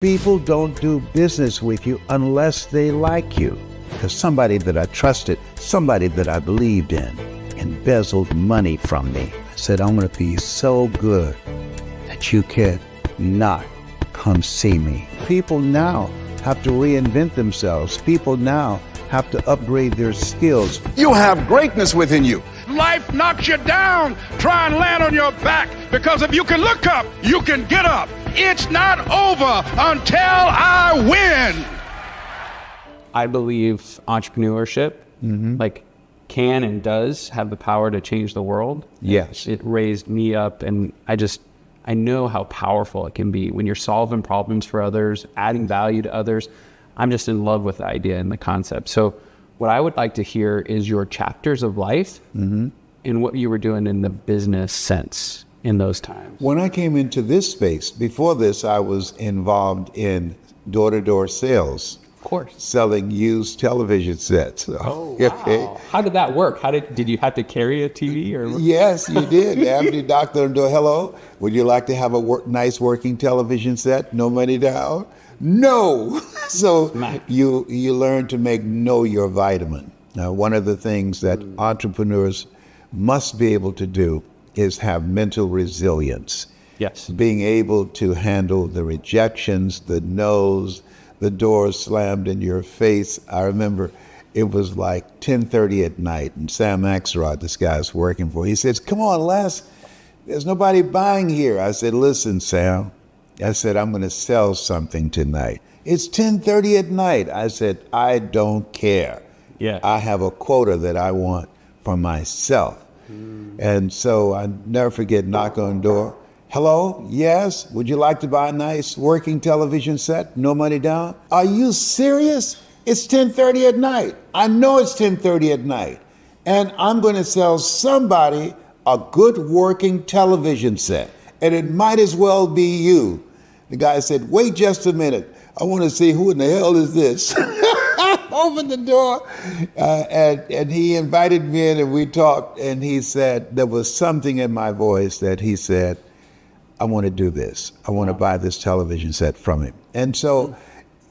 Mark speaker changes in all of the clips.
Speaker 1: People don't do business with you unless they like you. Because somebody that I trusted, somebody that I believed in, embezzled money from me. I said, I'm going to be so good that you can not come see me. People now have to reinvent themselves. People now have to upgrade their skills.
Speaker 2: You have greatness within you.
Speaker 3: Life knocks you down. Try and land on your back, because if you can look up, you can get up. It's not over until I win.
Speaker 4: I believe entrepreneurship can and does have the power to change the world.
Speaker 1: Yes.
Speaker 4: It raised me up, and I know how powerful it can be when you're solving problems for others, adding value to others. I'm just in love with the idea and the concept. So what I would like to hear is your chapters of life and what you were doing in the business sense in those times.
Speaker 1: When I came into this space, before this, I was involved in door-to-door sales.
Speaker 4: Of course.
Speaker 1: Selling used television sets.
Speaker 4: Oh, wow. How did that work? Did you have to carry a TV? Or?
Speaker 1: Yes, you did. After you knocked on the door, hello, would you like to have a nice working television set? No money down? No. So you learn to know your vitamin. Now, one of the things that entrepreneurs must be able to do is have mental resilience.
Speaker 4: Yes.
Speaker 1: Being able to handle the rejections, the no's, the doors slammed in your face. I remember it was like 10:30 at night, and Sam Axelrod, this guy I was working for, he says, come on, Les, there's nobody buying here. I said, listen, Sam, I said, I'm going to sell something tonight. It's 10:30 at night. I said, I don't care.
Speaker 4: Yeah.
Speaker 1: I have a quota that I want for myself. And so I never forget, knock on the door. Hello? Yes? Would you like to buy a nice working television set? No money down? Are you serious? It's 10:30 at night. I know it's 10:30 at night. And I'm going to sell somebody a good working television set. And it might as well be you. The guy said, wait just a minute. I want to see who in the hell is this? Opened the door, and he invited me in, and we talked, and he said, there was something in my voice that he said, I want to do this. I want to buy this television set from him. And so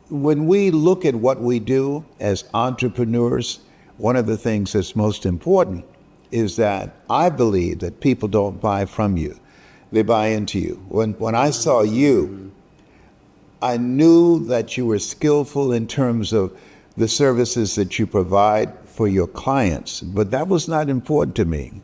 Speaker 1: when we look at what we do as entrepreneurs, one of the things that's most important is that I believe that people don't buy from you. They buy into you. When I saw you, I knew that you were skillful in terms of the services that you provide for your clients, but that was not important to me.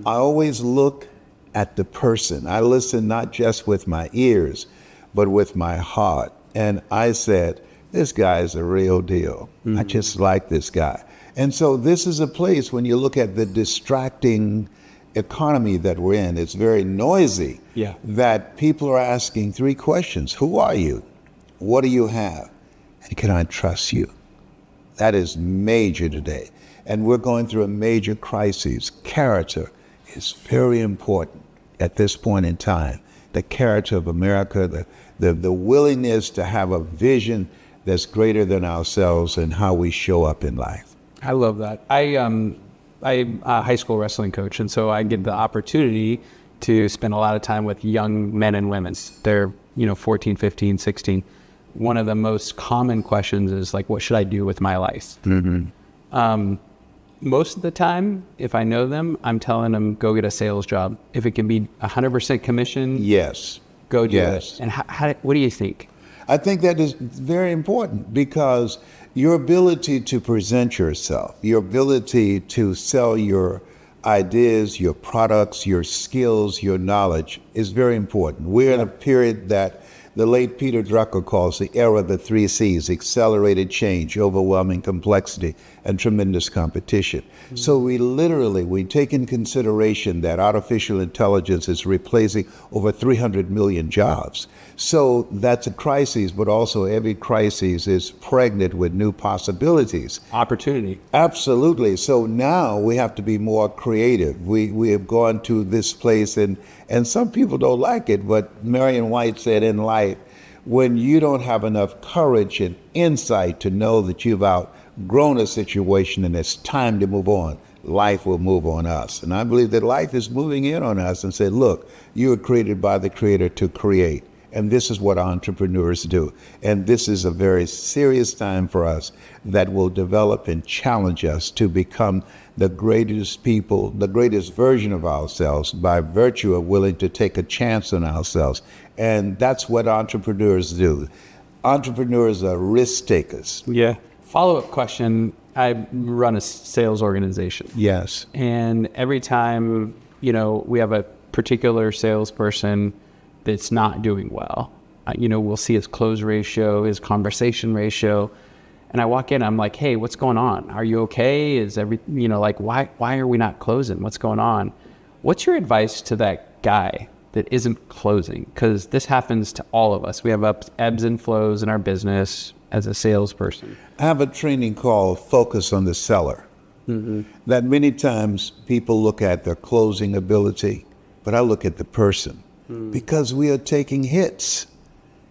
Speaker 1: I always look at the person. I listen not just with my ears, but with my heart. And I said, this guy is a real deal. I just like this guy. And so this is a place, when you look at the distracting economy that we're in, it's very noisy, that people are asking three questions. Who are you? What do you have? And can I trust you? That is major today. And we're going through a major crisis. Character is very important at this point in time. The character of America, the willingness to have a vision that's greater than ourselves and how we show up in life.
Speaker 4: I love that. I'm a high school wrestling coach, and so I get the opportunity to spend a lot of time with young men and women. They're 14, 15, 16. One of the most common questions is like, what should I do with my life? Most of the time, if I know them, I'm telling them, go get a sales job. If it can be 100% commission,
Speaker 1: yes,
Speaker 4: go do it. And what do you think?
Speaker 1: I think that is very important, because your ability to present yourself, your ability to sell your ideas, your products, your skills, your knowledge is very important. We're in a period that the late Peter Drucker calls the era of the 3 C's: accelerated change, overwhelming complexity, and tremendous competition. So we take in consideration that artificial intelligence is replacing over 300 million jobs. So that's a crisis, but also every crisis is pregnant with new possibilities.
Speaker 4: Opportunity.
Speaker 1: Absolutely. So now we have to be more creative. We have gone to this place, and some people don't like it, but Marion White said in life, when you don't have enough courage and insight to know that you've outgrown a situation and it's time to move on, life will move on us. And I believe that life is moving in on us and said, look, you were created by the Creator to create. And this is what entrepreneurs do. And this is a very serious time for us that will develop and challenge us to become the greatest people, the greatest version of ourselves by virtue of willing to take a chance on ourselves. And that's what entrepreneurs do. Entrepreneurs are risk takers.
Speaker 4: Yeah. Follow-up question. I run a sales organization.
Speaker 1: Yes.
Speaker 4: And every time, we have a particular salesperson that's not doing well, we'll see his close ratio, his conversation ratio. And I walk in, I'm like, hey, what's going on? Are you okay? Is why are we not closing? What's going on? What's your advice to that guy that isn't closing? Because this happens to all of us. We have ebbs and flows in our business as a salesperson.
Speaker 1: I have a training called Focus on the Seller. That many times people look at their closing ability, but I look at the person because we are taking hits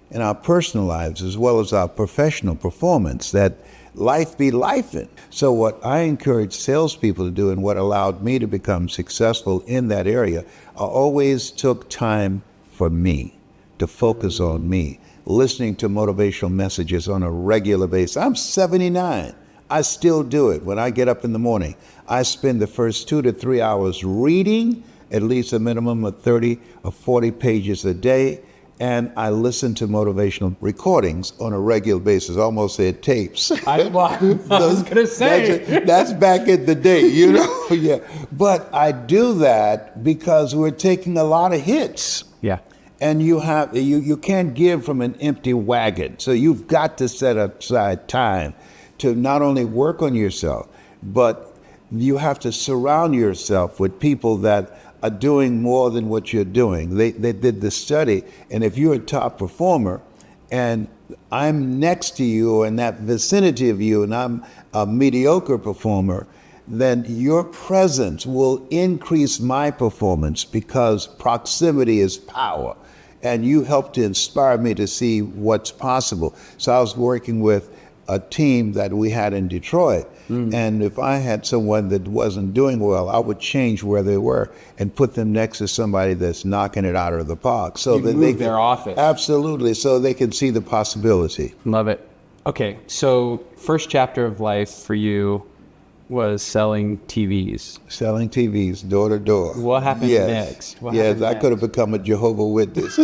Speaker 1: in our personal lives as well as our professional performance, that life be lifing. So what I encourage salespeople to do and what allowed me to become successful in that area, I always took time for me, to focus on me, listening to motivational messages on a regular basis. I'm 79. I still do it. When I get up in the morning, I spend the first 2 to 3 hours reading at least a minimum of 30 or 40 pages a day. And I listen to motivational recordings on a regular basis, almost said tapes.
Speaker 4: I was going to say.
Speaker 1: That's back in the day, Yeah. But I do that because we're taking a lot of hits.
Speaker 4: Yeah.
Speaker 1: And you can't give from an empty wagon. So you've got to set aside time to not only work on yourself, but you have to surround yourself with people that are doing more than what you're doing. They did the study, and if you're a top performer and I'm next to you or in that vicinity of you and I'm a mediocre performer, then your presence will increase my performance because proximity is power. And you help to inspire me to see what's possible. So I was working with a team that we had in Detroit. And if I had someone that wasn't doing well, I would change where they were and put them next to somebody that's knocking it out of the park. So that they
Speaker 4: their office.
Speaker 1: Absolutely. So they can see the possibility.
Speaker 4: Love it. Okay. So first chapter of life for you was selling TVs.
Speaker 1: Selling TVs door to door.
Speaker 4: What happened next?
Speaker 1: I could have become a Jehovah's Witness.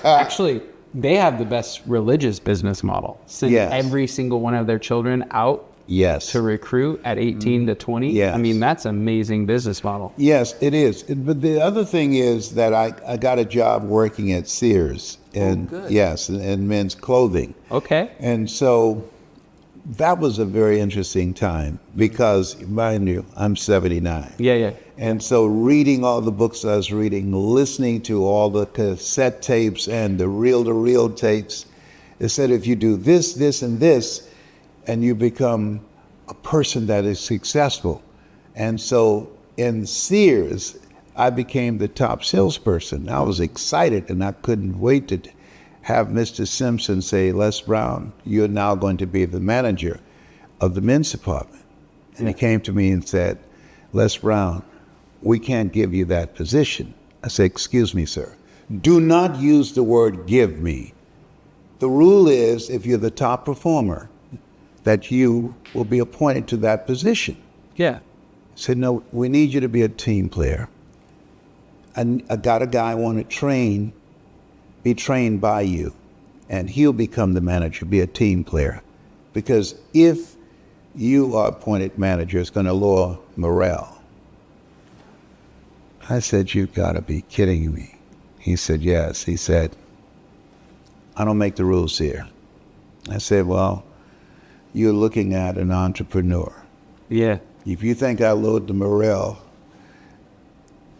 Speaker 4: Actually, they have the best religious business model. Send every single one of their children out to recruit at 18 to 20.
Speaker 1: Yes.
Speaker 4: I mean, that's an amazing business model.
Speaker 1: Yes, it is. But the other thing is that I got a job working at Sears. And and men's clothing.
Speaker 4: Okay.
Speaker 1: And so that was a very interesting time because, mind you, I'm 79.
Speaker 4: Yeah.
Speaker 1: And so reading all the books I was reading, listening to all the cassette tapes and the reel-to-reel tapes, it said if you do this, this, and this, and you become a person that is successful. And so in Sears, I became the top salesperson. I was excited and I couldn't wait to have Mr. Simpson say, Les Brown, you're now going to be the manager of the men's department. And he came to me and said, Les Brown, we can't give you that position. I said, excuse me, sir. Do not use the word give me. The rule is if you're the top performer, that you will be appointed to that position.
Speaker 4: Yeah.
Speaker 1: I said, no, we need you to be a team player. And I got a guy I want to be trained by you, and he'll become the manager, be a team player. Because if you are appointed manager, it's going to lower morale. I said, you've got to be kidding me. He said, yes. He said, I don't make the rules here. I said, well, you're looking at an entrepreneur.
Speaker 4: Yeah.
Speaker 1: If you think I lowered the morale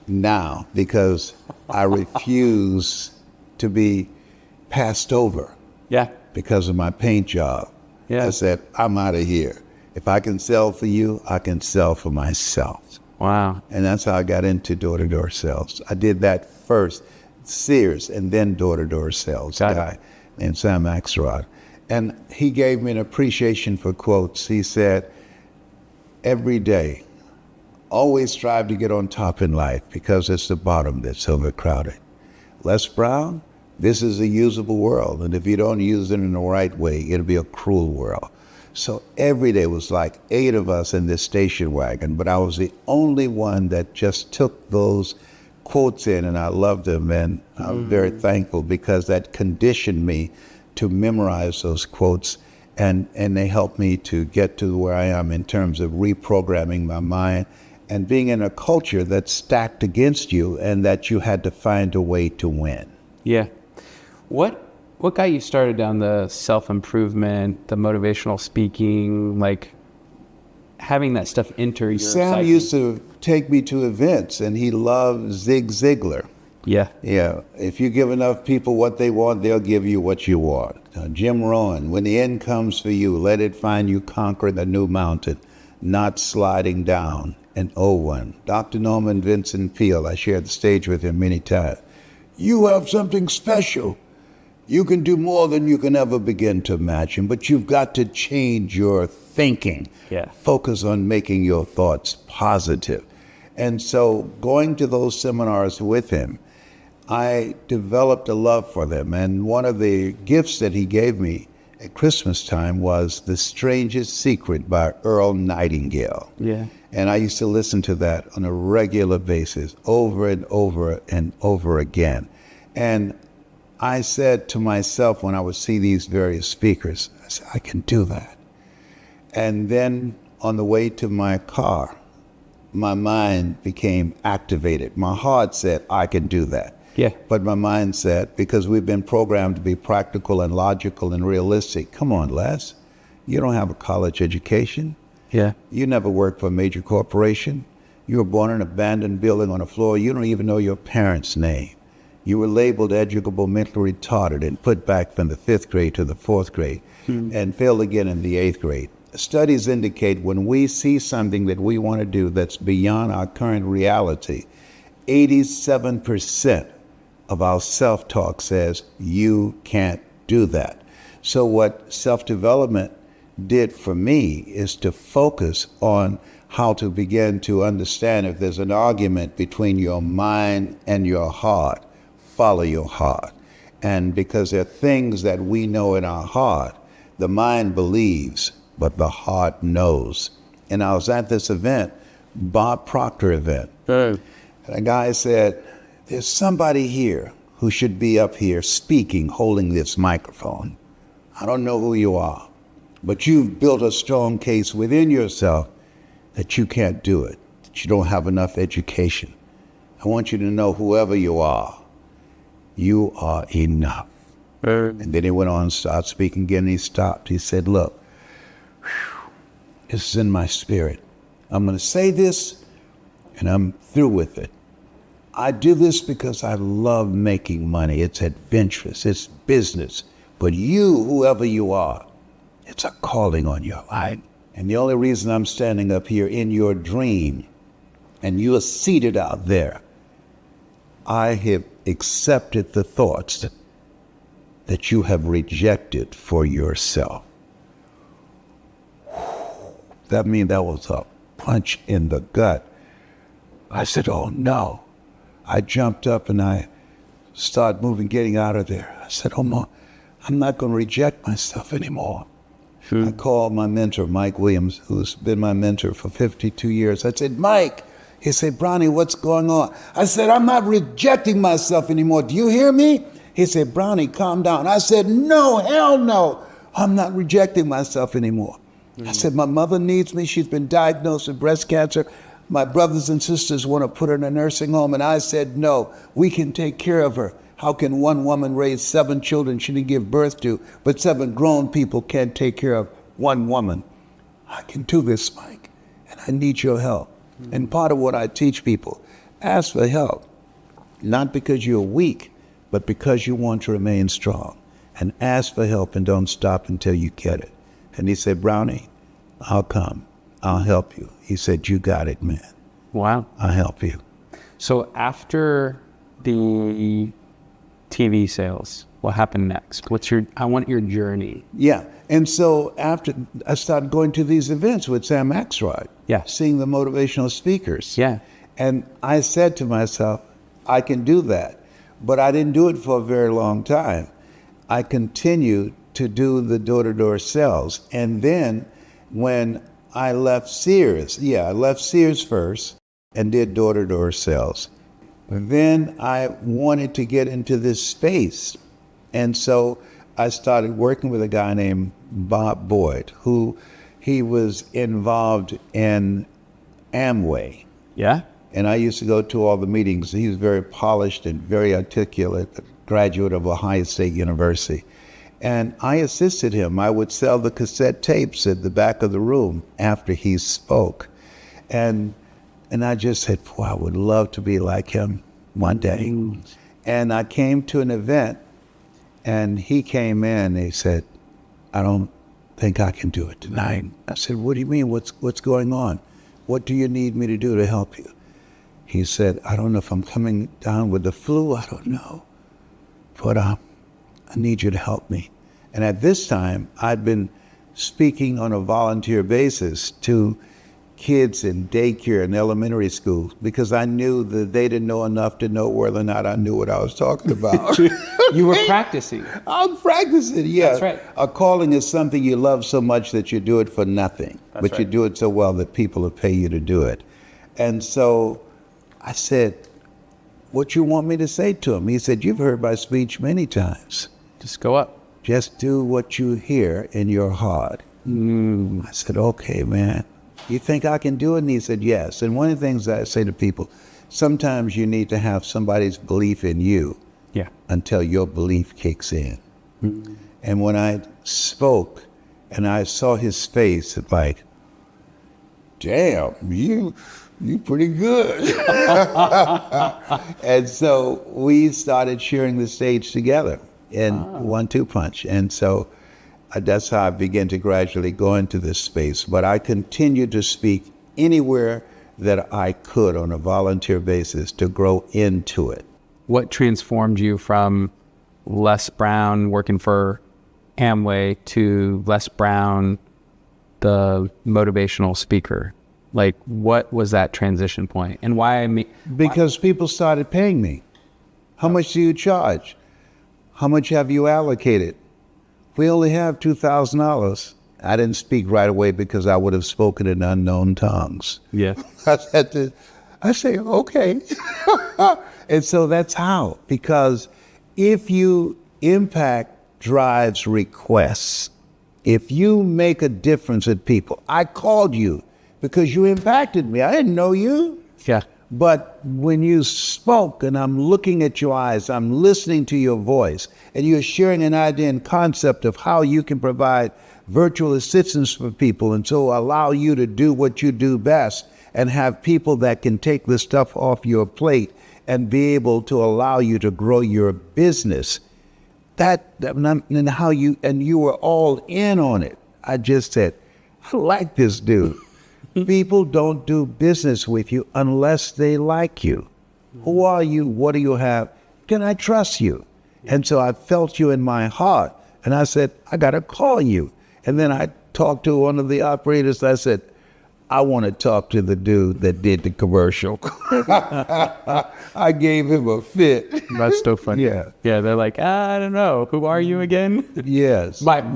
Speaker 1: now because I refuse to be passed over because of my paint job, I said, I'm out of here. If I can sell for you, I can sell for myself.
Speaker 4: Wow.
Speaker 1: And that's how I got into door-to-door sales. I did that first, Sears, and then door-to-door sales. Guy named Sam Axelrod. And he gave me an appreciation for quotes. He said, every day, always strive to get on top in life because it's the bottom that's overcrowded. Les Brown, This is a usable world, and if you don't use it in the right way, it'll be a cruel world. So every day was like 8 of us in this station wagon, but I was the only one that just took those quotes in, and I loved them, and I'm very thankful because that conditioned me to memorize those quotes, and they helped me to get to where I am in terms of reprogramming my mind and being in a culture that's stacked against you and that you had to find a way to win.
Speaker 4: Yeah. What got you started down the self-improvement, the motivational speaking, like having that stuff enter your
Speaker 1: Sam
Speaker 4: psyche?
Speaker 1: used to take me to events, and he loved Zig Ziglar.
Speaker 4: Yeah.
Speaker 1: Yeah, if you give enough people what they want, they'll give you what you want. Jim Rohn, when the end comes for you, let it find you conquering a new mountain, not sliding down an old one. Dr. Norman Vincent Peale, I shared the stage with him many times. You have something special. You can do more than you can ever begin to imagine, but you've got to change your thinking.
Speaker 4: Yeah.
Speaker 1: Focus on making your thoughts positive. And so going to those seminars with him, I developed a love for them. And one of the gifts that he gave me at Christmas time was The Strangest Secret by Earl Nightingale.
Speaker 4: Yeah.
Speaker 1: And I used to listen to that on a regular basis, over and over and over again. And I said to myself when I would see these various speakers, I said, I can do that. And then on the way to my car, my mind became activated. My heart said, I can do that.
Speaker 4: Yeah.
Speaker 1: But my mind said, because we've been programmed to be practical and logical and realistic, come on, Les, you don't have a college education.
Speaker 4: Yeah.
Speaker 1: You never worked for a major corporation. You were born in an abandoned building on a floor. You don't even know your parents' name. You were labeled educable, mentally retarded, and put back from the 5th grade to the 4th grade and failed again in the 8th grade. Studies indicate when we see something that we want to do that's beyond our current reality, 87% of our self-talk says, you can't do that. So what self-development did for me is to focus on how to begin to understand if there's an argument between your mind and your heart, follow your heart. And because there are things that we know in our heart, the mind believes, but the heart knows. And I was at this event, Bob Proctor event. And a guy said, there's somebody here who should be up here speaking, holding this microphone. I don't know who you are, but you've built a strong case within yourself that you can't do it, that you don't have enough education. I want you to know whoever you are enough. And then he went on and started speaking again, and he stopped. He said, look, this is in my spirit. I'm going to say this, and I'm through with it. I do this because I love making money. It's adventurous. It's business. But you, whoever you are, it's a calling on your life. And the only reason I'm standing up here in your dream and you are seated out there, I have accepted the thoughts that you have rejected for yourself. That means that was a punch in the gut. I said, oh no. I jumped up and I started moving, getting out of there. I said, oh, Mom, I'm not going to reject myself anymore. I called my mentor, Mike Williams, who's been my mentor for 52 years. I said, Mike. He said, Brownie, what's going on? I said, I'm not rejecting myself anymore. Do you hear me? He said, Brownie, calm down. I said, no, hell no. I'm not rejecting myself anymore. I said, my mother needs me. She's been diagnosed with breast cancer. My brothers and sisters want to put her in a nursing home. And I said, no, we can take care of her. How can one woman raise 7 children she didn't give birth to, but 7 grown people can't take care of one woman? I can do this, Mike, and I need your help. And part of what I teach people, ask for help, not because you're weak, but because you want to remain strong. And ask for help and don't stop until you get it. And he said, Brownie, I'll come. I'll help you. He said, you got it, man.
Speaker 4: Wow.
Speaker 1: I'll help you.
Speaker 4: So after the TV sales, what happened next? I want your journey.
Speaker 1: Yeah. And so after I started going to these events with Sam Axelrod, seeing the motivational speakers.
Speaker 4: Yeah.
Speaker 1: And I said to myself, I can do that. But I didn't do it for a very long time. I continued to do the door-to-door sales. And then when I left Sears, I left Sears first and did door-to-door sales. Then I wanted to get into this space. And so I started working with a guy named Bob Boyd, who he was involved in Amway.
Speaker 4: Yeah.
Speaker 1: And I used to go to all the meetings. He was very polished and very articulate, a graduate of Ohio State University. And I assisted him. I would sell the cassette tapes at the back of the room after he spoke. And I just said, boy, I would love to be like him one day. And I came to an event, and he came in and he said, I don't think I can do it tonight. I said, what do you mean? What's going on? What do you need me to do to help you? He said, I don't know if I'm coming down with the flu. I don't know. But I need you to help me. And at this time, I'd been speaking on a volunteer basis to kids in daycare and elementary schools because I knew that they didn't know enough to know whether or not I knew what I was talking about.
Speaker 4: You were practicing.
Speaker 1: I'm practicing, yeah.
Speaker 4: That's right.
Speaker 1: A calling is something you love so much that you do it for nothing, but
Speaker 4: right.
Speaker 1: you do it so well that people will pay you to do it. And so I said, what you want me to say to him? He said, you've heard my speech many times.
Speaker 4: Just go up.
Speaker 1: Just do what you hear in your heart. I said, okay, man. You think I can do it? And he said, yes. And one of the things I say to people, sometimes you need to have somebody's belief in you until your belief kicks in. And when I spoke and I saw his face, it's like, damn, you pretty good. And so we started sharing the stage together in 1-2 punch. And so that's how I began to gradually go into this space. But I continued to speak anywhere that I could on a volunteer basis to grow into it.
Speaker 4: What transformed you from Les Brown working for Amway to Les Brown, the motivational speaker? Like, what was that transition point? And why?
Speaker 1: Because people started paying me. How much do you charge? How much have you allocated? We only have $2,000. I didn't speak right away because I would have spoken in unknown tongues.
Speaker 4: Yeah.
Speaker 1: I say, okay. And so that's how. Because if you impact drives requests, if you make a difference in people, I called you because you impacted me. I didn't know you.
Speaker 4: Yeah.
Speaker 1: But when you spoke and I'm looking at your eyes, I'm listening to your voice, and you're sharing an idea and concept of how you can provide virtual assistance for people and so allow you to do what you do best and have people that can take the stuff off your plate and be able to allow you to grow your business. And how you were all in on it. I just said, I like this dude. People don't do business with you unless they like you. Who are you? What do you have? Can I trust you? And so I felt you in my heart. And I said, I got to call you. And then I talked to one of the operators. I said, I want to talk to the dude that did the commercial. I gave him a fit.
Speaker 4: That's so funny.
Speaker 1: Yeah.
Speaker 4: Yeah, they're like, I don't know. Who are you again?
Speaker 1: Yes.
Speaker 4: But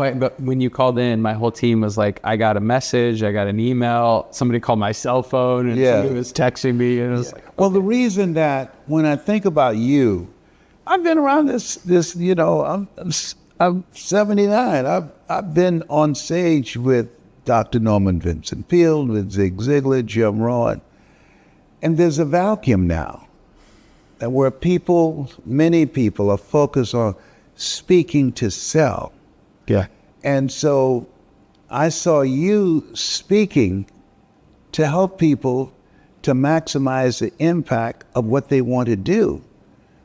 Speaker 4: when you called in, my whole team was like, I got a message, I got an email, somebody called my cell phone, and somebody was texting me. And it was like, okay.
Speaker 1: Well, the reason that when I think about you, I've been around this I'm 79. I've been on stage with Dr. Norman Vincent Peale, with Zig Ziglar, Jim Rohn. And there's a vacuum now that where many people are focused on speaking to sell.
Speaker 4: Yeah.
Speaker 1: And so I saw you speaking to help people to maximize the impact of what they want to do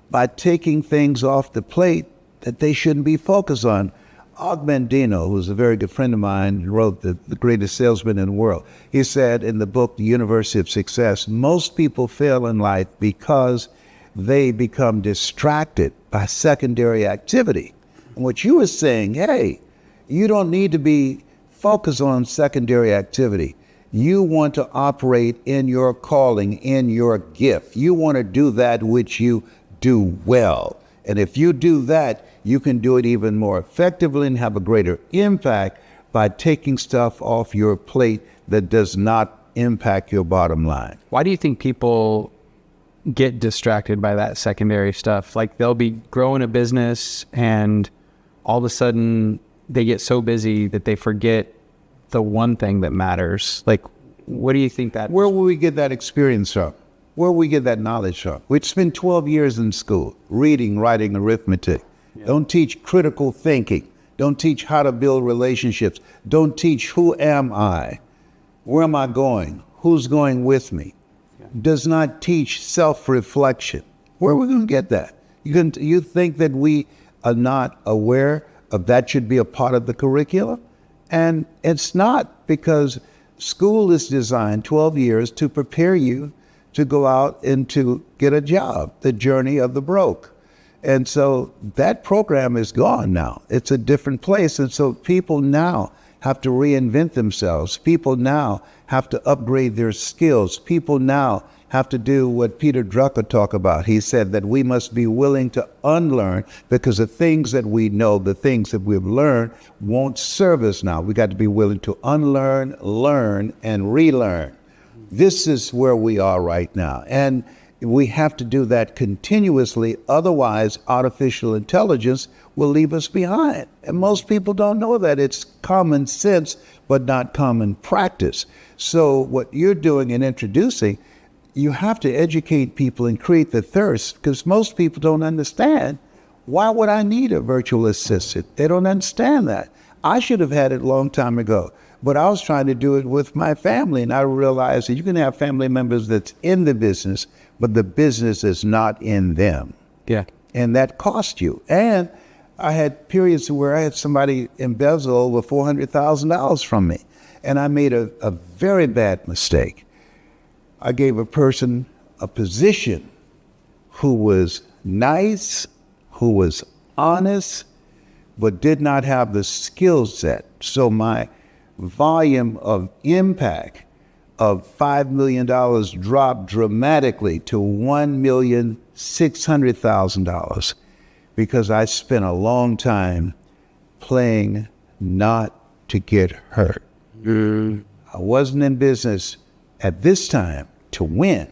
Speaker 1: by taking things off the plate that they shouldn't be focused on. Og Mandino, who's a very good friend of mine, wrote the greatest salesman in the world. He said in the book, The University of Success, most people fail in life because they become distracted by secondary activity. And what you were saying, hey, you don't need to be focused on secondary activity. You want to operate in your calling, in your gift. You want to do that which you do well. And if you do that, you can do it even more effectively and have a greater impact by taking stuff off your plate that does not impact your bottom line.
Speaker 4: Why do you think people get distracted by that secondary stuff? Like they'll be growing a business and all of a sudden they get so busy that they forget the one thing that matters. Like, what do you think that?
Speaker 1: Where will we get that experience from? Where will we get that knowledge from? We'd spend 12 years in school, reading, writing, arithmetic. Yeah. Don't teach critical thinking. Don't teach how to build relationships. Don't teach who am I? Where am I going? Who's going with me? Yeah. Does not teach self-reflection. Where are we going to get that? You think that we are not aware of that should be a part of the curriculum? And it's not, because school is designed 12 years to prepare you to go out and to get a job, the journey of the broke. And so that program is gone now. It's a different place. And so people now have to reinvent themselves. People now have to upgrade their skills. People now have to do what Peter Drucker talked about. He said that we must be willing to unlearn, because the things that we know, the things that we've learned won't serve us now. We got to be willing to unlearn, learn, and relearn. This is where we are right now. And we have to do that continuously. Otherwise, artificial intelligence will leave us behind. And most people don't know that. It's common sense, but not common practice. So what you're doing in introducing, you have to educate people and create the thirst, because most people don't understand. Why would I need a virtual assistant? They don't understand that. I should have had it a long time ago, but I was trying to do it with my family, and I realized that you can have family members that's in the business, but the business is not in them.
Speaker 4: Yeah.
Speaker 1: And that cost you. And I had periods where I had somebody embezzle over $400,000 from me, and I made a very bad mistake. I gave a person a position who was nice, who was honest, but did not have the skill set. So my volume of impact of $5 million dropped dramatically to $1,600,000, because I spent a long time playing not to get hurt. I wasn't in business at this time to win,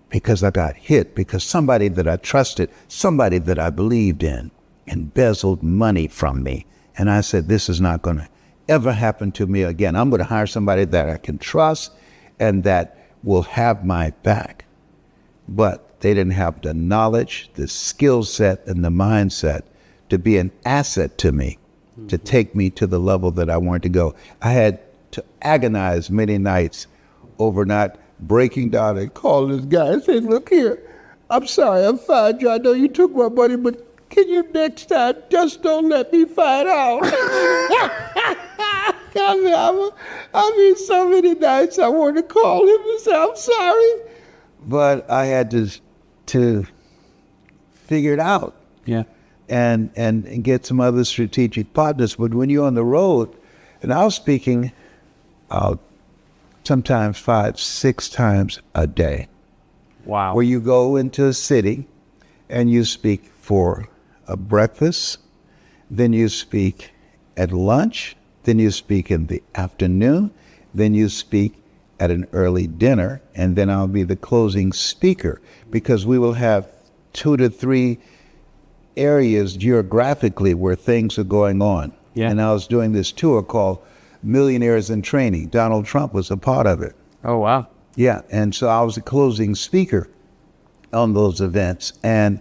Speaker 1: because I got hit, because somebody that I trusted, somebody that I believed in, embezzled money from me. And I said, this is not going to ever happen to me again. I'm going to hire somebody that I can trust and that will have my back. But they didn't have the knowledge, the skill set, and the mindset to be an asset to me, to take me to the level that I wanted to go. I had to agonize many nights over not breaking down and calling this guy and saying, look here, I'm sorry, I'm fired you. I know you took my money, but can you next time just don't let me find out? I mean, so many nights I wanted to call him and say, I'm sorry. But I had to figure it out.
Speaker 4: Yeah.
Speaker 1: And get some other strategic partners. But when you're on the road, and I was speaking sometimes 5-6 times a day.
Speaker 4: Wow.
Speaker 1: Where you go into a city and you speak for a breakfast, then you speak at lunch, then you speak in the afternoon, then you speak at an early dinner, and then I'll be the closing speaker, because we will have 2 to 3 areas geographically where things are going on.
Speaker 4: Yeah.
Speaker 1: And I was doing this tour called Millionaires in Training. Donald Trump was a part of it.
Speaker 4: Oh, wow.
Speaker 1: Yeah, and so I was the closing speaker on those events. And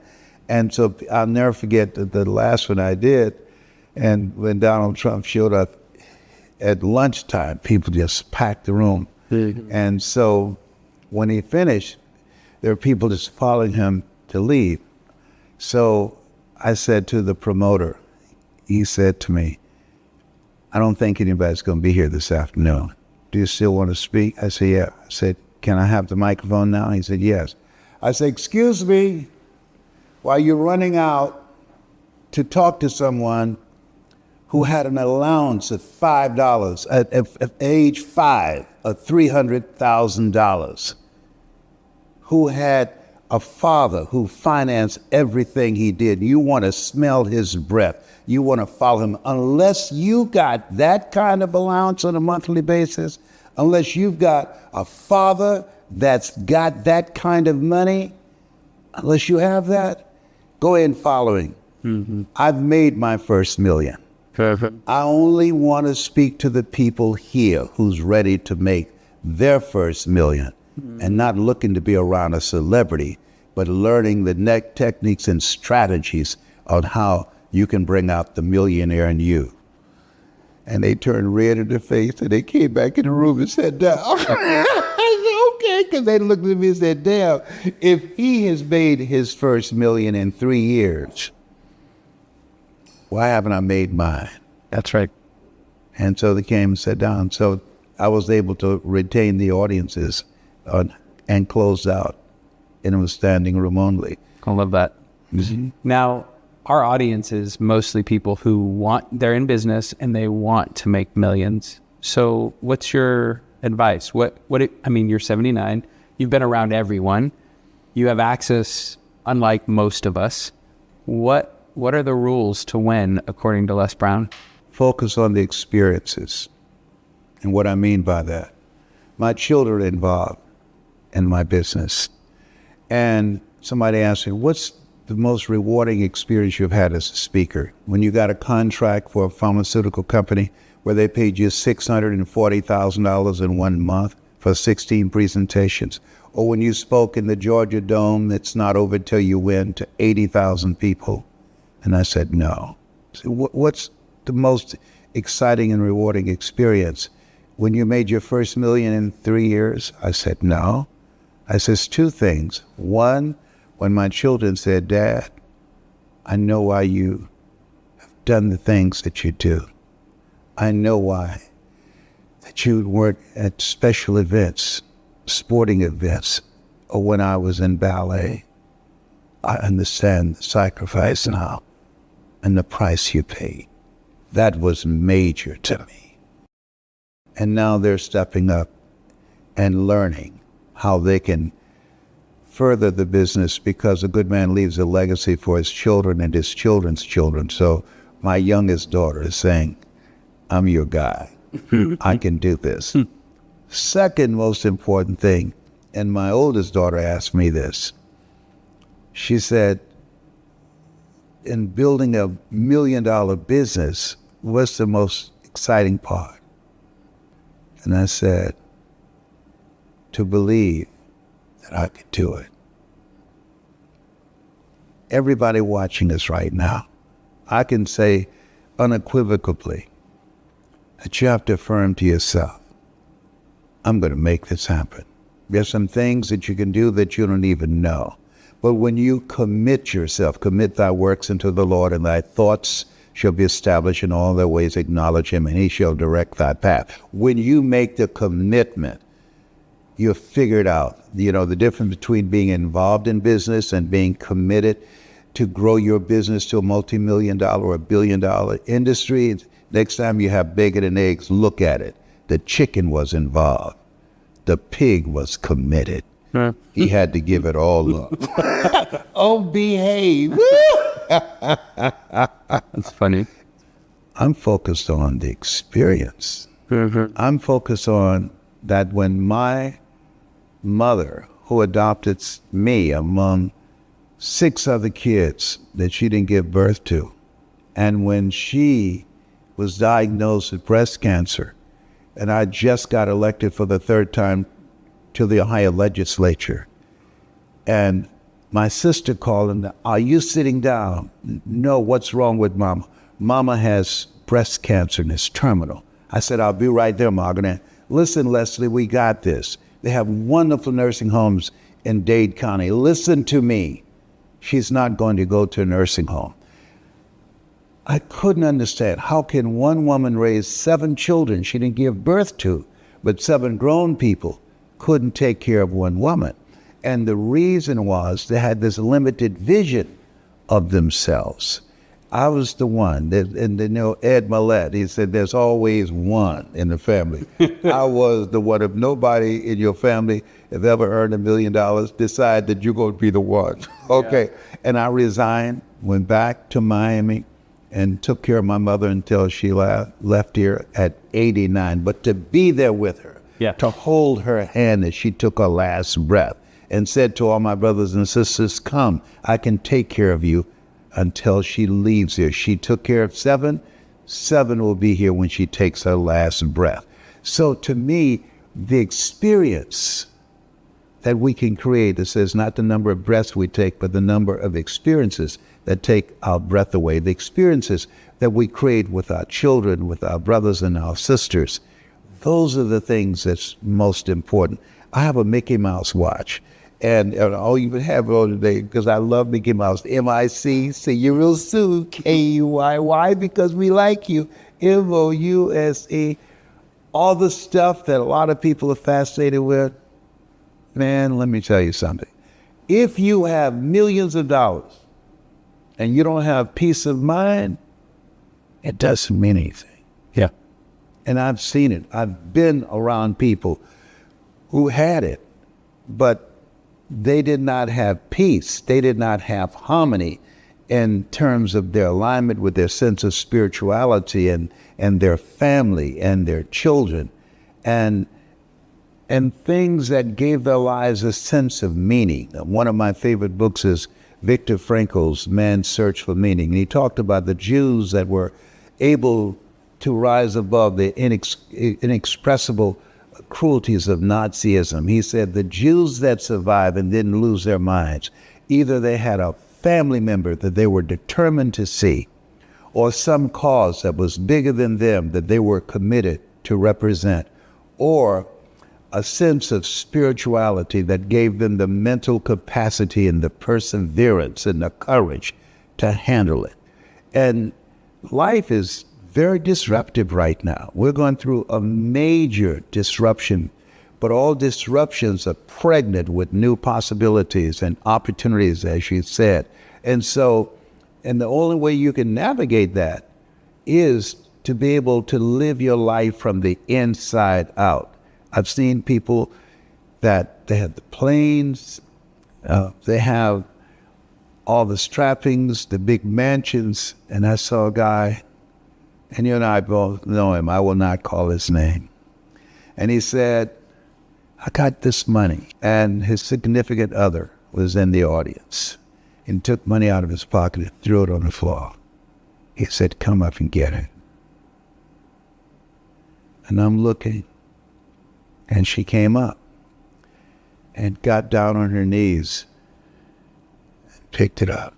Speaker 1: so I'll never forget the last one I did, and when Donald Trump showed up at lunchtime, people just packed the room. Mm-hmm. And so when he finished, there were people just following him to leave. So I said to the promoter, he said to me, I don't think anybody's going to be here this afternoon. Do you still want to speak? I said, yeah. I said, can I have the microphone now? He said, yes. I said, excuse me, while you're running out to talk to someone who had an allowance of $5, at age 5, of $300,000, who had a father who financed everything he did. You want to smell his breath. You want to follow him. Unless you got that kind of allowance on a monthly basis, unless you've got a father that's got that kind of money, unless you have that, go ahead and follow him. Mm-hmm. I've made my first million.
Speaker 4: Perfect.
Speaker 1: I only want to speak to the people here who's ready to make their first million and not looking to be around a celebrity, but learning the techniques and strategies on how you can bring out the millionaire in you. And they turned red in the face and they came back in the room and sat down. I said, okay, because they looked at me and said, damn, if he has made his first million in 3 years, why haven't I made mine?
Speaker 4: That's right.
Speaker 1: And so they came and sat down. So I was able to retain the audiences and close out in a standing room only.
Speaker 4: I love that.
Speaker 1: Mm-hmm.
Speaker 4: Now, our audience is mostly people who they're in business and they want to make millions. So what's your advice? You're 79. You've been around everyone. You have access, unlike most of us. What are the rules to win, according to Les Brown?
Speaker 1: Focus on the experiences. And what I mean by that, my children are involved in my business. And somebody asked me, what's the most rewarding experience you've had as a speaker? When you got a contract for a pharmaceutical company where they paid you $640,000 in 1 month for 16 presentations. Or when you spoke in the Georgia Dome, it's not over till you win, to 80,000 people. And I said, no. So what's the most exciting and rewarding experience? When you made your first million in 3 years? I said, no. I says 2 things. One, when my children said, Dad, I know why you have done the things that you do. I know why that you weren't at special events, sporting events, or when I was in ballet. I understand the sacrifice now and the price you paid. That was major to me. And now they're stepping up and learning how they can further the business, because a good man leaves a legacy for his children and his children's children. So my youngest daughter is saying, I'm your guy. I can do this. Second most important thing, and my oldest daughter asked me this. She said, in building $1 million business, what's the most exciting part? And I said, to believe that I could do it. Everybody watching us right now, I can say unequivocally that you have to affirm to yourself, I'm going to make this happen. There's some things that you can do that you don't even know. But when you commit yourself, commit thy works unto the Lord, and thy thoughts shall be established in all their ways, acknowledge him, and he shall direct thy path. When you make the commitment, you've figured out, the difference between being involved in business and being committed to grow your business to a multi-million-dollar or $1 billion industry. Next time you have bacon and eggs, look at it. The chicken was involved. The pig was committed. He had to give it all up. Oh, behave.
Speaker 4: That's funny.
Speaker 1: I'm focused on the experience. I'm focused on that when my mother, who adopted me among 6 other kids that she didn't give birth to, and when she was diagnosed with breast cancer, and I just got elected for the 3rd time to the Ohio legislature, and my sister called and, are you sitting down? No, what's wrong with Mama? Mama has breast cancer and it's terminal. I said, I'll be right there, Margaret. Listen, Leslie, we got this. They have wonderful nursing homes in Dade County. Listen to me. She's not going to go to a nursing home. I couldn't understand. How can one woman raise 7 children she didn't give birth to, but 7 grown people couldn't take care of one woman? And the reason was they had this limited vision of themselves. I was the one. And Ed Millett, he said, there's always one in the family. I was the one. If nobody in your family have ever earned $1 million, decide that you're going to be the one. Okay. Yeah. And I resigned, went back to Miami, and took care of my mother until she left here at 89. But to be there with her, to hold her hand as she took her last breath, and said to all my brothers and sisters, come, I can take care of you until she leaves here. She took care of 7. 7 will be here when she takes her last breath. So to me, the experience that we can create, it says not the number of breaths we take, but the number of experiences that take our breath away, the experiences that we create with our children, with our brothers and our sisters. Those are the things that's most important. I have a Mickey Mouse watch, and I'll even have it on today because I love Mickey Mouse. M-I-C, see you real soon, K-U-I-Y, because we like you, M-O-U-S-E. All the stuff that a lot of people are fascinated with, man, let me tell you something. If you have millions of dollars and you don't have peace of mind, it doesn't mean anything.
Speaker 4: Yeah.
Speaker 1: And I've seen it. I've been around people who had it, but they did not have peace. They did not have harmony in terms of their alignment with their sense of spirituality and their family and their children and things that gave their lives a sense of meaning. One of my favorite books is Viktor Frankl's Man's Search for Meaning. And he talked about the Jews that were able to rise above the inexpressible cruelties of Nazism. He said the Jews that survived and didn't lose their minds, either they had a family member that they were determined to see, or some cause that was bigger than them that they were committed to represent, or a sense of spirituality that gave them the mental capacity and the perseverance and the courage to handle it. And life is very disruptive right now. We're going through a major disruption, but all disruptions are pregnant with new possibilities and opportunities, as you said. And the only way you can navigate that is to be able to live your life from the inside out. I've seen people that they have the planes, they have all the trappings, the big mansions, and I saw a guy, and you and I both know him, I will not call his name. And he said, I got this money. And his significant other was in the audience and took money out of his pocket and threw it on the floor. He said, come up and get it. And I'm looking, and she came up and got down on her knees and picked it up.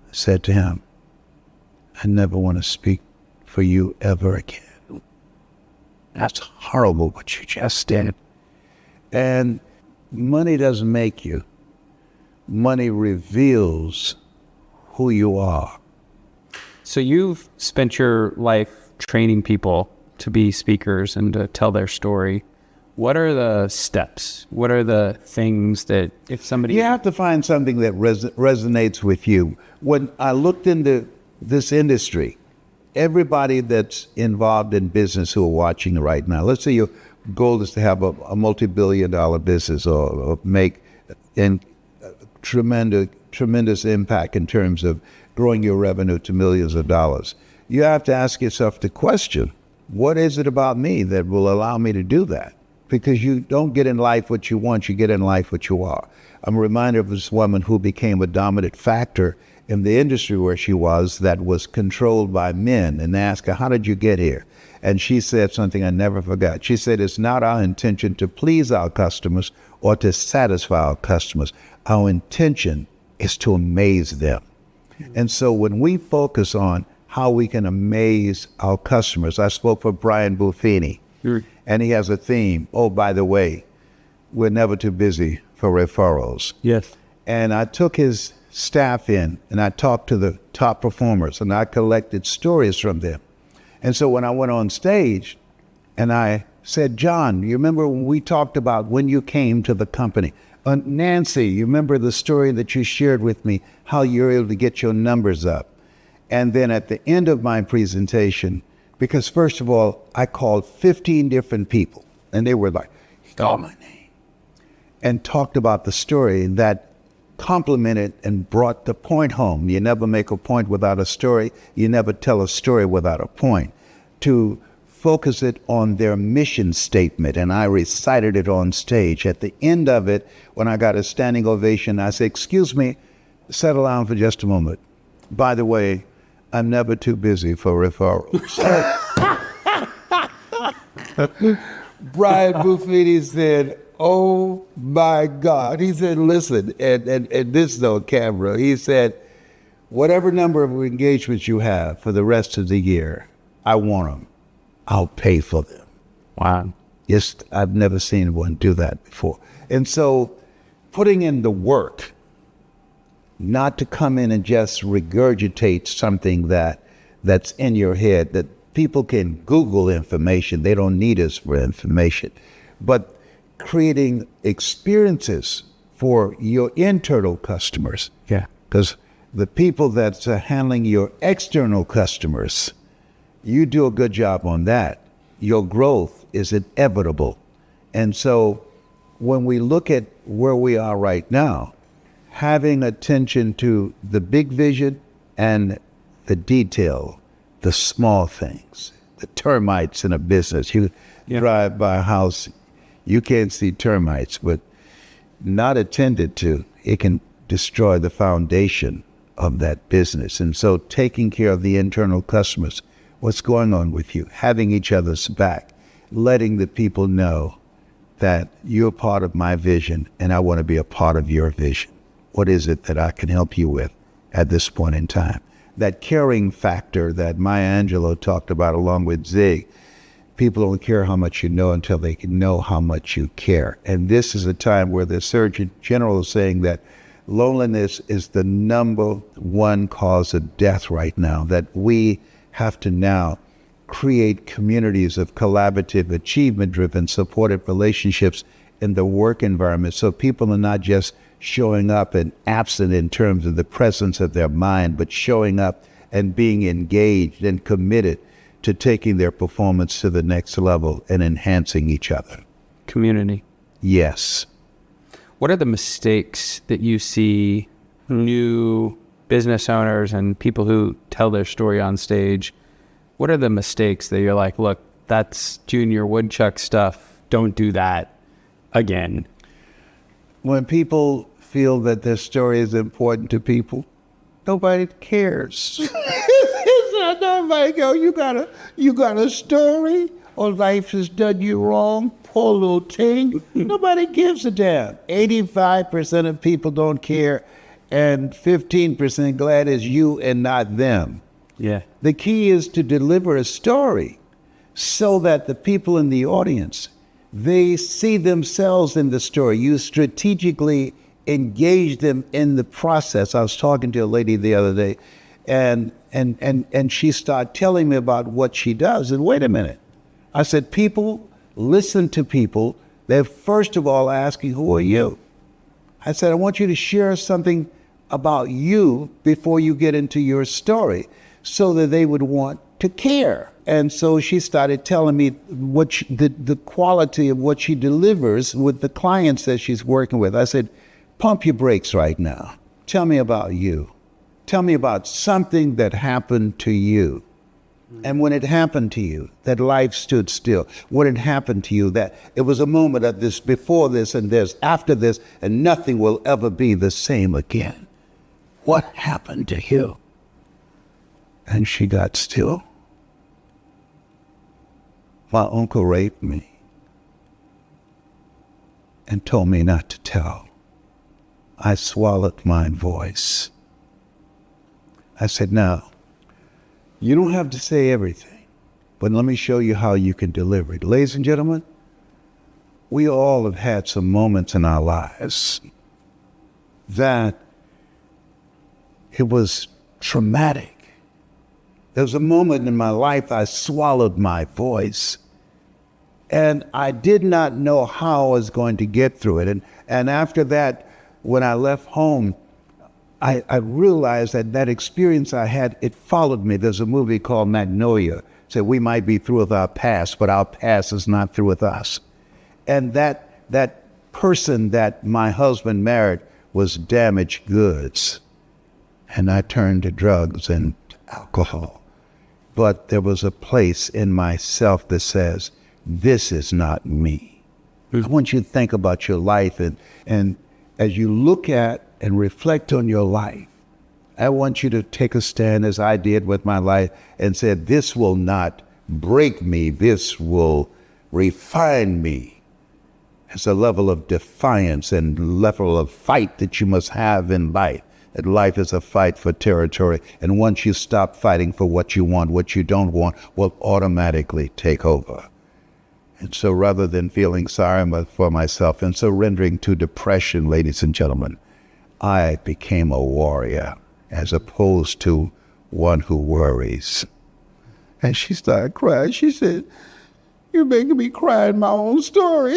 Speaker 1: I said to him, I never want to speak for you ever again. That's horrible what you just did. And money doesn't make you. Money reveals who you are.
Speaker 4: So you've spent your life training people to be speakers and to tell their story. What are the steps? What are the things that if somebody...
Speaker 1: You have to find something that resonates with you. When I looked into this industry, everybody that's involved in business who are watching right now, let's say your goal is to have a multi-billion-dollar business or make tremendous impact in terms of growing your revenue to millions of dollars. You have to ask yourself the question, what is it about me that will allow me to do that? Because you don't get in life what you want, you get in life what you are. I'm reminded of this woman who became a dominant factor in the industry where she was that was controlled by men, and they asked her, how did you get here? And she said something I never forgot. She said, it's not our intention to please our customers or to satisfy our customers. Our intention is to amaze them. And so when we focus on how we can amaze our customers, I spoke for Brian Buffini, and he has a theme. Oh, by the way, we're never too busy for referrals.
Speaker 4: Yes.
Speaker 1: And I took his staff in, and I talked to the top performers, and I collected stories from them. And so when I went on stage, and I said, John, you remember when we talked about when you came to the company? Nancy, you remember the story that you shared with me, how you're able to get your numbers up? And then at the end of my presentation, because first of all, I called 15 different people, and they were like, he called my name, and talked about the story that complimented and brought the point home. You never make a point without a story. You never tell a story without a point. To focus it on their mission statement, and I recited it on stage. At the end of it, when I got a standing ovation, I said, excuse me, settle down for just a moment. By the way, I'm never too busy for referrals. Brian Buffini said, oh my God. He said, listen, and this is on camera. He said, whatever number of engagements you have for the rest of the year, I want them. I'll pay for them.
Speaker 4: Wow.
Speaker 1: Yes, I've never seen one do that before. And so putting in the work, not to come in and just regurgitate something that's in your head, that people can Google information. They don't need us for information. But creating experiences for your internal customers.
Speaker 4: Yeah.
Speaker 1: Because the people that's handling your external customers, you do a good job on that. Your growth is inevitable. And so when we look at where we are right now, having attention to the big vision and the detail, the small things, the termites in a business. You drive by a house, you can't see termites, but not attended to, it can destroy the foundation of that business. And so taking care of the internal customers, what's going on with you, having each other's back, letting the people know that you're part of my vision and I want to be a part of your vision. What is it that I can help you with at this point in time? That caring factor that Maya Angelou talked about along with Zig. People don't care how much you know until they can know how much you care. And this is a time where the Surgeon General is saying that loneliness is the number one cause of death right now, that we have to now create communities of collaborative, achievement-driven, supportive relationships in the work environment so people are not just showing up and absent in terms of the presence of their mind, but showing up and being engaged and committed to taking their performance to the next level and enhancing each other.
Speaker 4: Community.
Speaker 1: Yes.
Speaker 4: What are the mistakes that you see new business owners and people who tell their story on stage? What are the mistakes that you're like, look, that's Junior Woodchuck stuff. Don't do that again.
Speaker 1: When people feel that their story is important to people, nobody cares. It's not nobody go, you got a story, or life has done you wrong, poor little thing. Nobody gives a damn. 85% of people don't care, and 15% glad it's you and not them.
Speaker 4: Yeah.
Speaker 1: The key is to deliver a story so that the people in the audience, they see themselves in the story. You strategically engage them in the process. I was talking to a lady the other day, and she started telling me about what she does. And wait a minute. I said, people listen to people. They're first of all asking, who are you? I said, I want you to share something about you before you get into your story so that they would want to care. And so she started telling me what the quality of what she delivers with the clients that she's working with. I said, pump your brakes right now. Tell me about you. Tell me about something that happened to you. And when it happened to you, that life stood still. When it happened to you, that it was a moment of this, before this, and there's after this, and nothing will ever be the same again. What happened to you? And she got still. My uncle raped me and told me not to tell. I swallowed my voice. I said, now, you don't have to say everything, but let me show you how you can deliver it. Ladies and gentlemen, we all have had some moments in our lives that it was traumatic. There was a moment in my life I swallowed my voice, and I did not know how I was going to get through it. And after that, when I left home, I realized that that experience I had, it followed me. There's a movie called Magnolia. Said we might be through with our past, but our past is not through with us. And that person that my husband married was damaged goods. And I turned to drugs and alcohol. But there was a place in myself that says, this is not me. I want you to think about your life, and as you look at and reflect on your life, I want you to take a stand, as I did with my life, and say, this will not break me, this will refine me. It's a level of defiance and level of fight that you must have in life. That life is a fight for territory, and once you stop fighting for what you want, what you don't want will automatically take over. And so rather than feeling sorry for myself and surrendering to depression, ladies and gentlemen, I became a warrior as opposed to one who worries. And she started crying. She said, "You're making me cry in my own story."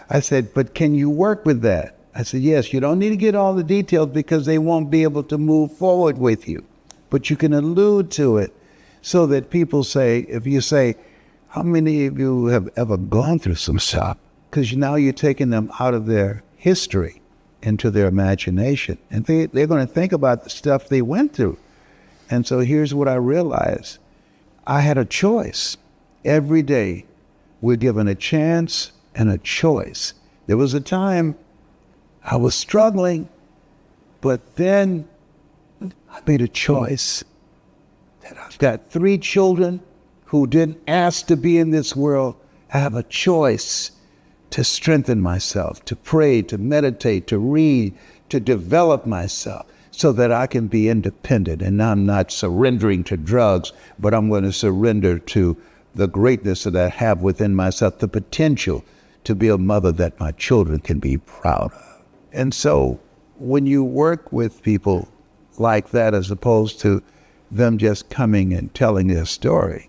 Speaker 1: I said, "But can you work with that?" I said, "Yes, you don't need to get all the details because they won't be able to move forward with you. But you can allude to it so that people say, if you say, how many of you have ever gone through some stuff?" Because now you're taking them out of their history into their imagination. And they're going to think about the stuff they went through. And so here's what I realized. I had a choice. Every day we're given a chance and a choice. There was a time I was struggling, but then I made a choice that I've got 3 children who didn't ask to be in this world. I have a choice to strengthen myself, to pray, to meditate, to read, to develop myself so that I can be independent. And I'm not surrendering to drugs, but I'm going to surrender to the greatness that I have within myself, the potential to be a mother that my children can be proud of. And so when you work with people like that, as opposed to them just coming and telling their story,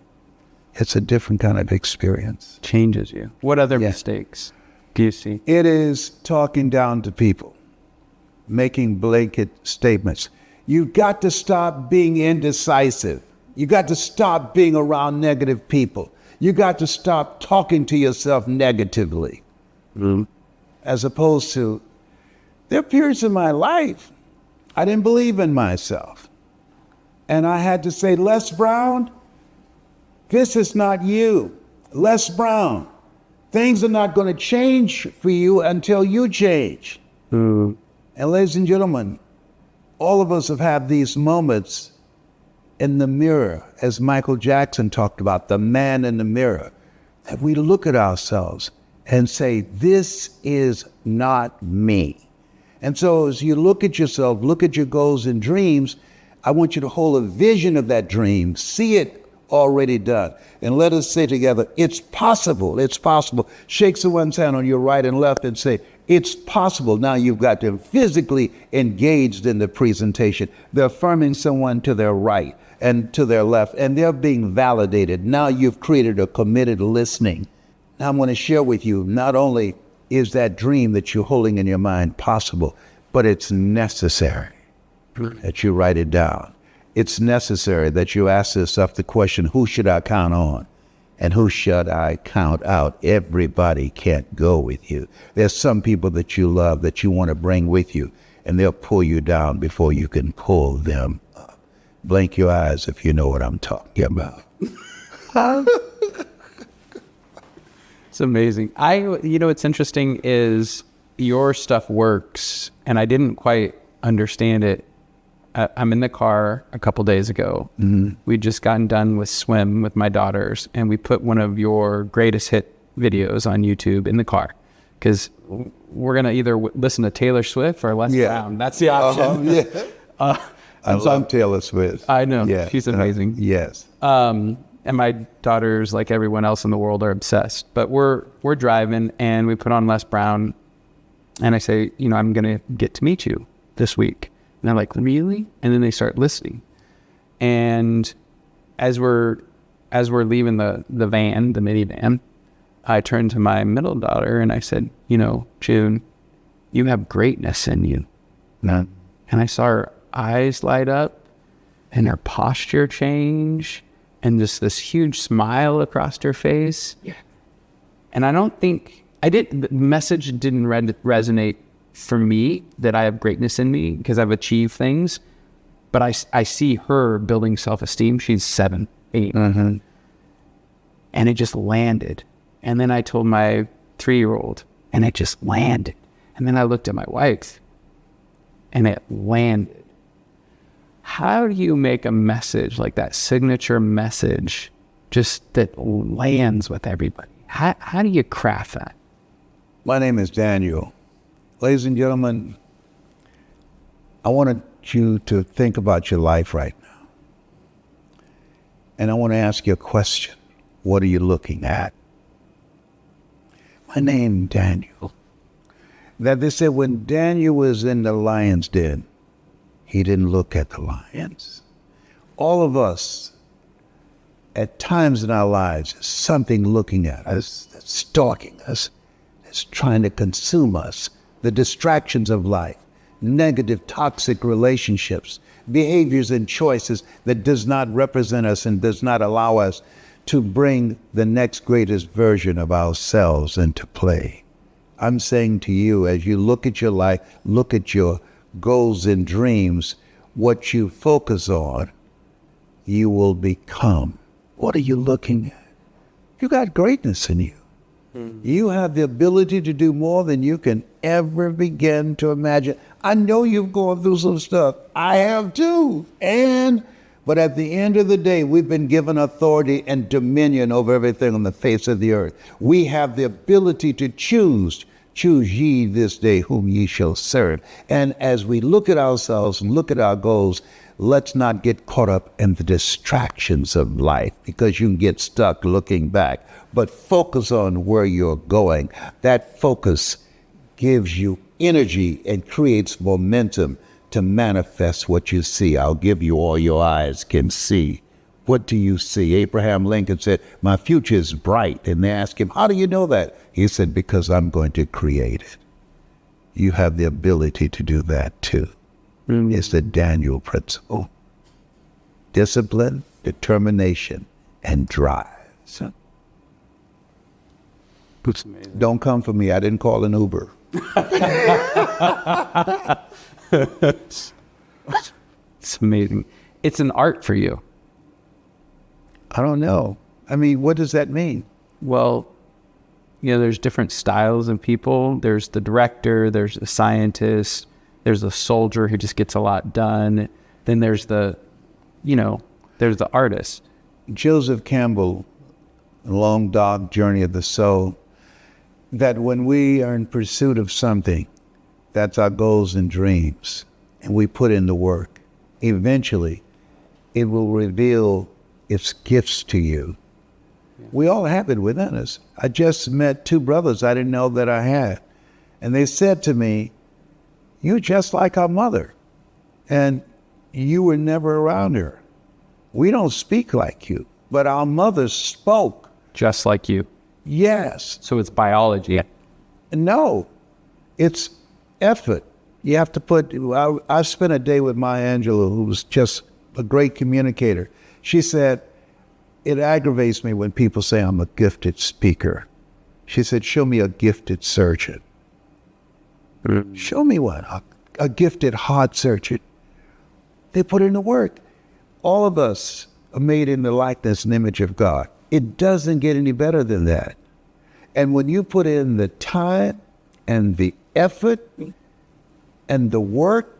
Speaker 1: it's a different kind of experience.
Speaker 4: Changes you. What other mistakes do you see?
Speaker 1: It is talking down to people, making blanket statements. You've got to stop being indecisive. You got to stop being around negative people. You got to stop talking to yourself negatively. As opposed to, there are periods in my life I didn't believe in myself. And I had to say, Les Brown, this is not you. Les Brown, things are not going to change for you until you change. And ladies and gentlemen, all of us have had these moments in the mirror, as Michael Jackson talked about, the man in the mirror, that we look at ourselves and say, this is not me. And so as you look at yourself, look at your goals and dreams, I want you to hold a vision of that dream, see it already done. And let us say together, it's possible, it's possible. Shake someone's hand on your right and left and say, it's possible. Now you've got them physically engaged in the presentation. They're affirming someone to their right and to their left, and they're being validated. Now you've created a committed listening. Now I'm going to share with you, not only is that dream that you're holding in your mind possible, but it's necessary that you write it down. It's necessary that you ask yourself the question, who should I count on? And who should I count out? Everybody can't go with you. There's some people that you love that you want to bring with you, and they'll pull you down before you can pull them up. Blink your eyes if you know what I'm talking about.
Speaker 4: It's amazing. What's interesting is your stuff works, and I didn't quite understand it. I'm in the car a couple days ago. We'd just gotten done with swim with my daughters, and we put one of your greatest hit videos on YouTube in the car because we're going to either listen to Taylor Swift or Les Brown. That's the option.
Speaker 1: I love Taylor Swift.
Speaker 4: I know. Yeah. She's amazing.
Speaker 1: Yes.
Speaker 4: And my daughters, like everyone else in the world, are obsessed. But we're driving, and we put on Les Brown, and I say, I'm going to get to meet you this week. And they're like, really? And then they start listening. And as we're leaving the van, the minivan, I turned to my middle daughter and I said, June, you have greatness in you.
Speaker 1: None.
Speaker 4: And I saw her eyes light up and her posture change and just this huge smile across her face. Yeah. And I don't think, the message didn't resonate for me that I have greatness in me because I've achieved things. But I see her building self-esteem. She's 7, 8.
Speaker 1: Mm-hmm.
Speaker 4: And it just landed. And then I told my 3-year-old and it just landed. And then I looked at my wife and it landed. How do you make a message like that signature message just that lands with everybody? How do you craft that?
Speaker 1: My name is Daniel. Ladies and gentlemen, I wanted you to think about your life right now. And I want to ask you a question. What are you looking at? My name, Daniel. That they said when Daniel was in the lion's den, he didn't look at the lions. All of us, at times in our lives, there's something looking at us, that's stalking us, that's trying to consume us. The distractions of life, negative, toxic relationships, behaviors and choices that does not represent us and does not allow us to bring the next greatest version of ourselves into play. I'm saying to you, as you look at your life, look at your goals and dreams, what you focus on, you will become. What are you looking at? You got greatness in you. You have the ability to do more than you can ever begin to imagine. I know you've gone through some stuff. I have too. But at the end of the day, we've been given authority and dominion over everything on the face of the earth. We have the ability to choose. Choose ye this day whom ye shall serve. And as we look at ourselves and look at our goals, let's not get caught up in the distractions of life because you can get stuck looking back. But focus on where you're going. That focus gives you energy and creates momentum to manifest what you see. I'll give you all your eyes can see. What do you see? Abraham Lincoln said, my future is bright. And they asked him, how do you know that? He said, because I'm going to create it. You have the ability to do that too. It's the Daniel principle. Discipline, determination, and drive. So, don't come for me. I didn't call an Uber.
Speaker 4: It's amazing. It's an art for you.
Speaker 1: I don't know. I mean, what does that mean?
Speaker 4: Well, there's different styles in people. There's the director, there's the scientist, there's the soldier who just gets a lot done. Then there's there's the artist.
Speaker 1: Joseph Campbell, Long Dark Journey of the Soul, that when we are in pursuit of something, that's our goals and dreams, and we put in the work, eventually it will reveal its gifts to you. Yeah. We all have it within us. I just met 2 brothers I didn't know that I had. And they said to me, you're just like our mother. And you were never around her. We don't speak like you, but our mother spoke.
Speaker 4: Just like you.
Speaker 1: Yes.
Speaker 4: So it's biology.
Speaker 1: No, it's effort. You have to put, I spent a day with Maya Angelou, who was just a great communicator. She said, it aggravates me when people say I'm a gifted speaker. She said, show me a gifted surgeon. Show me what? A gifted heart surgeon. They put in the work. All of us are made in the likeness and image of God. It doesn't get any better than that. And when you put in the time and the effort and the work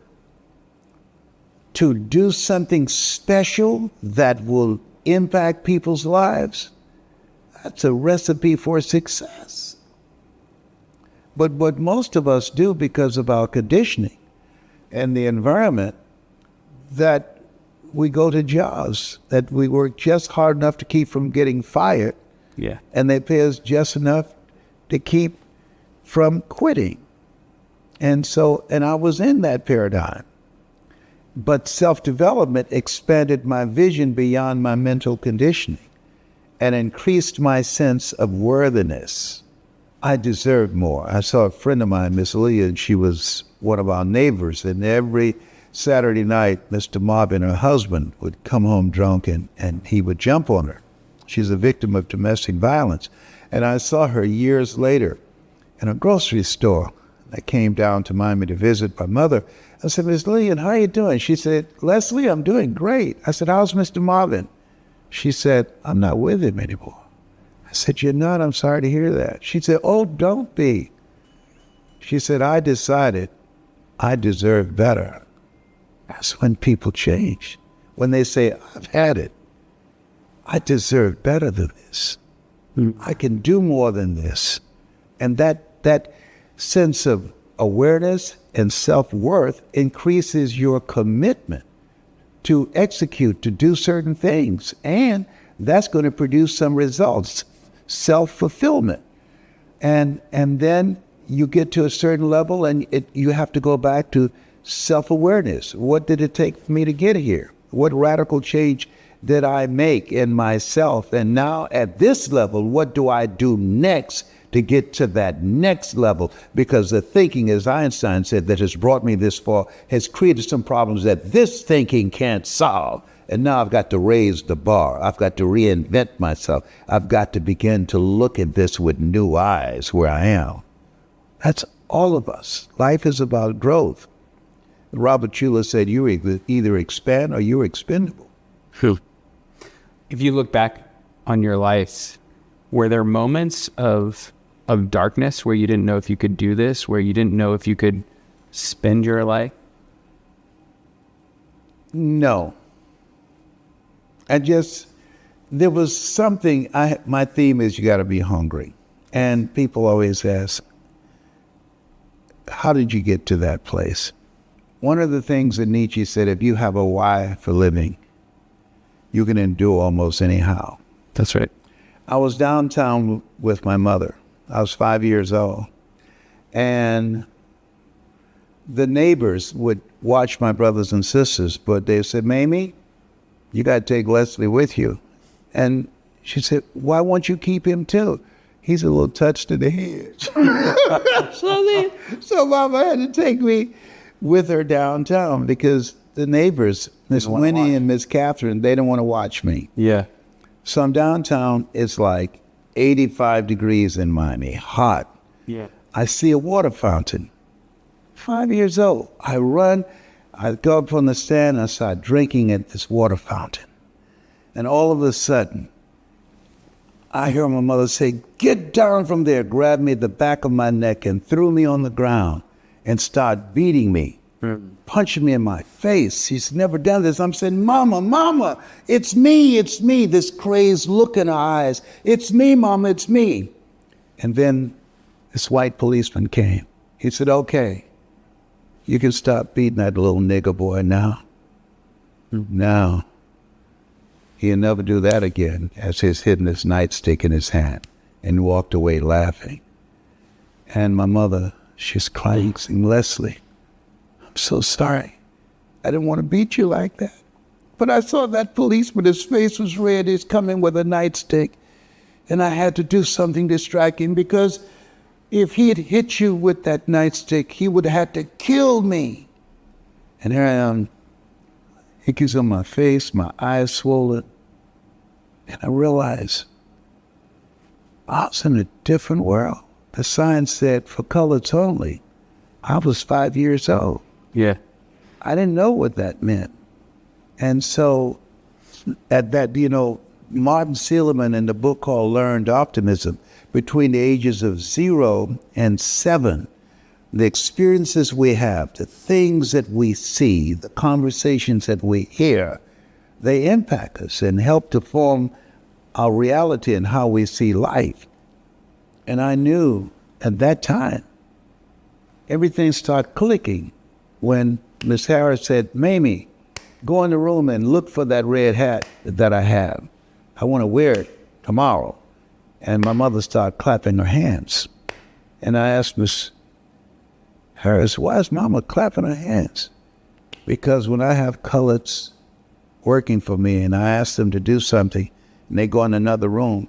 Speaker 1: to do something special that will impact people's lives, that's a recipe for success. But what most of us do because of our conditioning and the environment, that we go to jobs, that we work just hard enough to keep from getting fired.
Speaker 4: Yeah.
Speaker 1: And they pay us just enough to keep from quitting. And I was in that paradigm. But self-development expanded my vision beyond my mental conditioning and increased my sense of worthiness. I deserved more. I saw a friend of mine, Miss Leah, and she was one of our neighbors. And every Saturday night, Mr. Marvin, her husband, would come home drunk and he would jump on her. She's a victim of domestic violence. And I saw her years later in a grocery store. I came down to Miami to visit my mother. I said, Miss Leah, how are you doing? She said, Leslie, I'm doing great. I said, how's Mr. Marvin? She said, I'm not with him anymore. I said, you're not? I'm sorry to hear that. She said, oh, don't be. She said, I decided I deserve better. That's when people change. When they say, I've had it. I deserve better than this. I can do more than this. And that sense of awareness and self-worth increases your commitment to execute, to do certain things. And that's going to produce some results, self-fulfillment. And then you get to a certain level and you have to go back to self-awareness. What did it take for me to get here? What radical change did I make in myself? And now at this level, what do I do next to get to that next level? Because the thinking, as Einstein said, that has brought me this far has created some problems that this thinking can't solve. And now I've got to raise the bar. I've got to reinvent myself. I've got to begin to look at this with new eyes where I am. That's all of us. Life is about growth. Robert Schuller said, you either expand or you're expendable.
Speaker 4: If you look back on your life, were there moments of darkness where you didn't know if you could do this, where you didn't know if you could spend your life?
Speaker 1: No. There was something, my theme is you got to be hungry. And people always ask, how did you get to that place? One of the things that Nietzsche said, if you have a why for living, you can endure almost anyhow.
Speaker 4: That's right.
Speaker 1: I was downtown with my mother. I was 5 years old. And the neighbors would watch my brothers and sisters, but they said, Mamie, you got to take Leslie with you. And she said, why won't you keep him too? He's a little touched to the head. So Mama had to take me with her downtown because the neighbors, Miss Winnie and Miss Catherine, they don't want to watch me.
Speaker 4: Yeah.
Speaker 1: So I'm downtown. It's like 85 degrees in Miami, hot.
Speaker 4: Yeah.
Speaker 1: I see a water fountain. 5 years old. I run. I go up on the stand. And I start drinking at this water fountain. And all of a sudden, I hear my mother say, get down from there, grab me at the back of my neck and threw me on the ground and start beating me, punching me in my face. She's never done this. I'm saying, Mama, it's me, this crazed look in her eyes. It's me, Mama, it's me. And then this white policeman came. He said, okay, you can stop beating that little nigger boy now. Now. He'll never do that again, as he's hidden his nightstick in his hand and walked away laughing. And my mother, she's crying, saying, Leslie, I'm so sorry. I didn't want to beat you like that. But I saw that policeman, his face was red, he's coming with a nightstick. And I had to do something to strike him because if he had hit you with that nightstick, he would have had to kill me. And here I am, hickeys on my face, my eyes swollen. And I realized I was in a different world. The sign said for colors only. I was 5 years old.
Speaker 4: Yeah.
Speaker 1: I didn't know what that meant. And so at that, Martin Seligman in the book called Learned Optimism, between the ages of 0 and 7, the experiences we have, the things that we see, the conversations that we hear, they impact us and help to form our reality and how we see life. And I knew at that time, everything started clicking when Miss Harris said, Mamie, go in the room and look for that red hat that I have. I want to wear it tomorrow. And my mother started clapping her hands. And I asked Miss Harris, why is Mama clapping her hands? Because when I have coloreds working for me and I ask them to do something and they go in another room,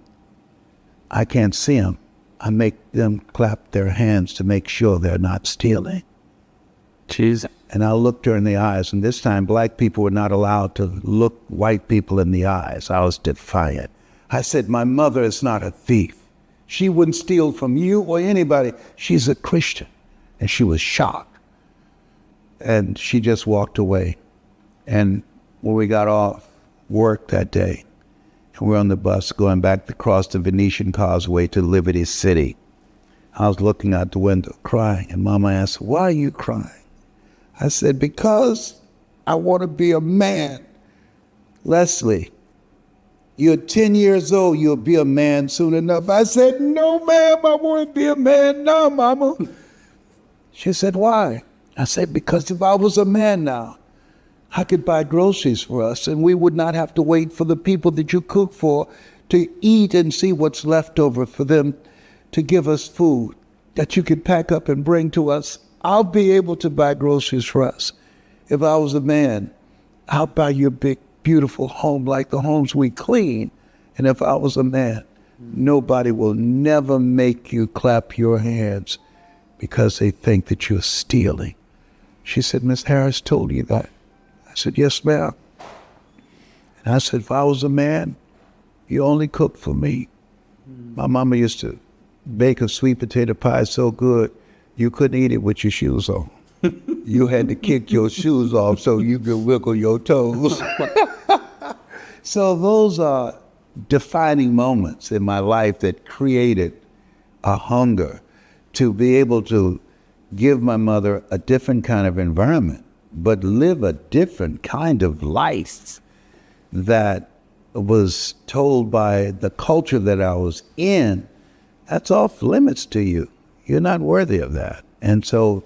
Speaker 1: I can't see them. I make them clap their hands to make sure they're not stealing.
Speaker 4: Jeez.
Speaker 1: And I looked her in the eyes, and this time black people were not allowed to look white people in the eyes. I was defiant. I said, my mother is not a thief. She wouldn't steal from you or anybody. She's a Christian. And she was shocked. And she just walked away. And when we got off work that day, and we were on the bus going back across the Venetian Causeway to Liberty City, I was looking out the window crying, and Mama asked, why are you crying? I said, because I want to be a man. Leslie, you're 10 years old, you'll be a man soon enough. I said, no, ma'am, I want to be a man now, Mama. She said, why? I said, because if I was a man now, I could buy groceries for us, and we would not have to wait for the people that you cook for to eat and see what's left over for them to give us food that you could pack up and bring to us. I'll be able to buy groceries for us. If I was a man, I'll buy you a big, beautiful home like the homes we clean. And if I was a man, nobody will never make you clap your hands because they think that you're stealing. She said, Miss Harris told you that. I said, yes, ma'am. And I said, if I was a man, you only cook for me. My mama used to bake a sweet potato pie so good, you couldn't eat it with your shoes on. You had to kick your shoes off so you could wiggle your toes. So those are defining moments in my life that created a hunger to be able to give my mother a different kind of environment, but live a different kind of life that was told by the culture that I was in, that's off limits to you. You're not worthy of that. And so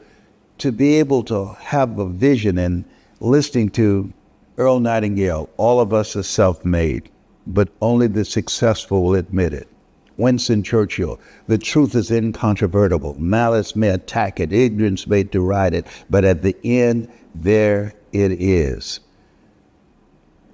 Speaker 1: to be able to have a vision, and listening to Earl Nightingale, all of us are self-made, but only the successful will admit it. Winston Churchill, the truth is incontrovertible. Malice may attack it, ignorance may deride it, but at the end, there it is.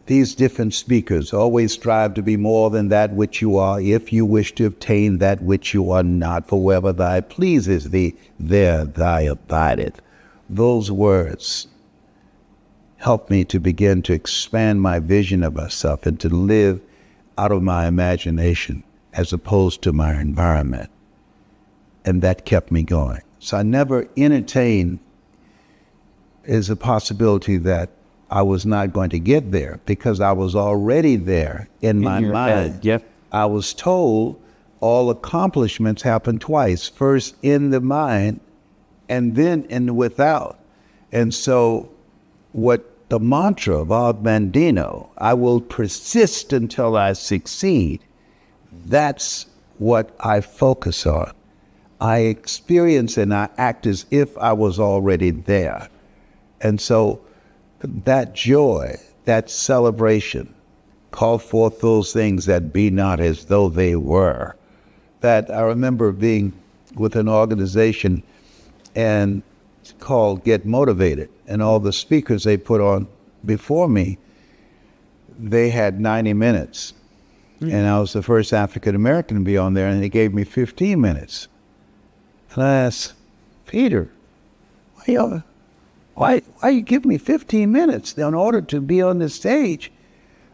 Speaker 1: These different speakers always strive to be more than that which you are, if you wish to obtain that which you are not. For wherever thy pleases thee, there thy abideth. Those words help me to begin to expand my vision of myself and to live out of my imagination as opposed to my environment. And that kept me going. So I never entertained as a possibility that I was not going to get there, because I was already there in my mind.
Speaker 4: Yep.
Speaker 1: I was told all accomplishments happen twice, first in the mind and then in the without. And so what the mantra of Og Mandino, I will persist until I succeed, that's what I focus on. I experience and I act as if I was already there. And so that joy, that celebration, call forth those things that be not as though they were. That I remember being with an organization and called Get Motivated, and all the speakers they put on before me, they had 90 minutes. And I was the first African American to be on there, and they gave me 15 minutes. And I asked, Peter, why you give me 15 minutes in order to be on the stage?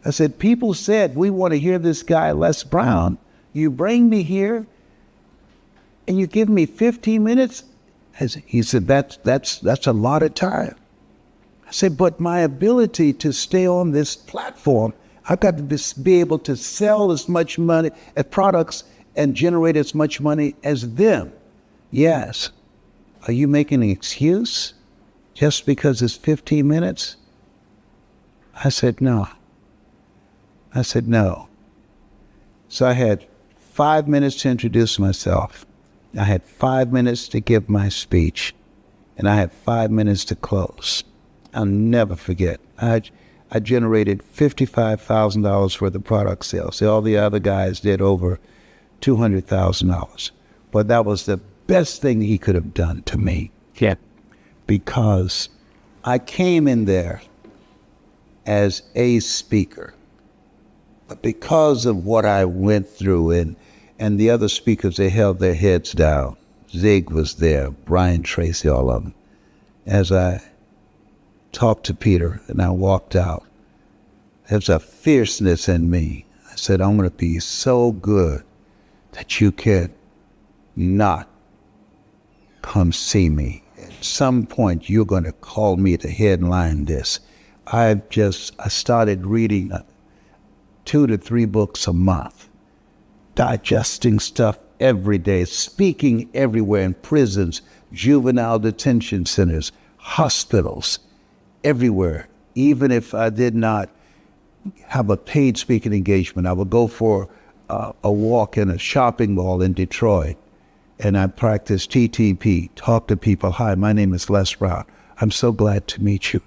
Speaker 1: I said, people said, we want to hear this guy, Les Brown. You bring me here and you give me 15 minutes? He said, that's a lot of time. I said, but my ability to stay on this platform, I've got to be able to sell as much money, products, and generate as much money as them. Yes. Are you making an excuse just because it's 15 minutes? I said, no. I said, no. So I had 5 minutes to introduce myself. I had 5 minutes to give my speech, and I had 5 minutes to close. I'll never forget. I generated $55,000 worth of product sales. All the other guys did over $200,000. But that was the best thing he could have done to me.
Speaker 4: Yeah.
Speaker 1: Because I came in there as a speaker. But because of what I went through And the other speakers, they held their heads down. Zig was there, Brian Tracy, all of them. As I talked to Peter and I walked out, there's a fierceness in me. I said, I'm going to be so good that you can not come see me. At some point, you're going to call me to headline this. I started reading 2 to 3 books a month, digesting stuff every day, speaking everywhere in prisons, juvenile detention centers, hospitals, everywhere. Even if I did not have a paid speaking engagement, I would go for a walk in a shopping mall in Detroit, and I practiced TTP, talk to people. Hi, my name is Les Brown. I'm so glad to meet you.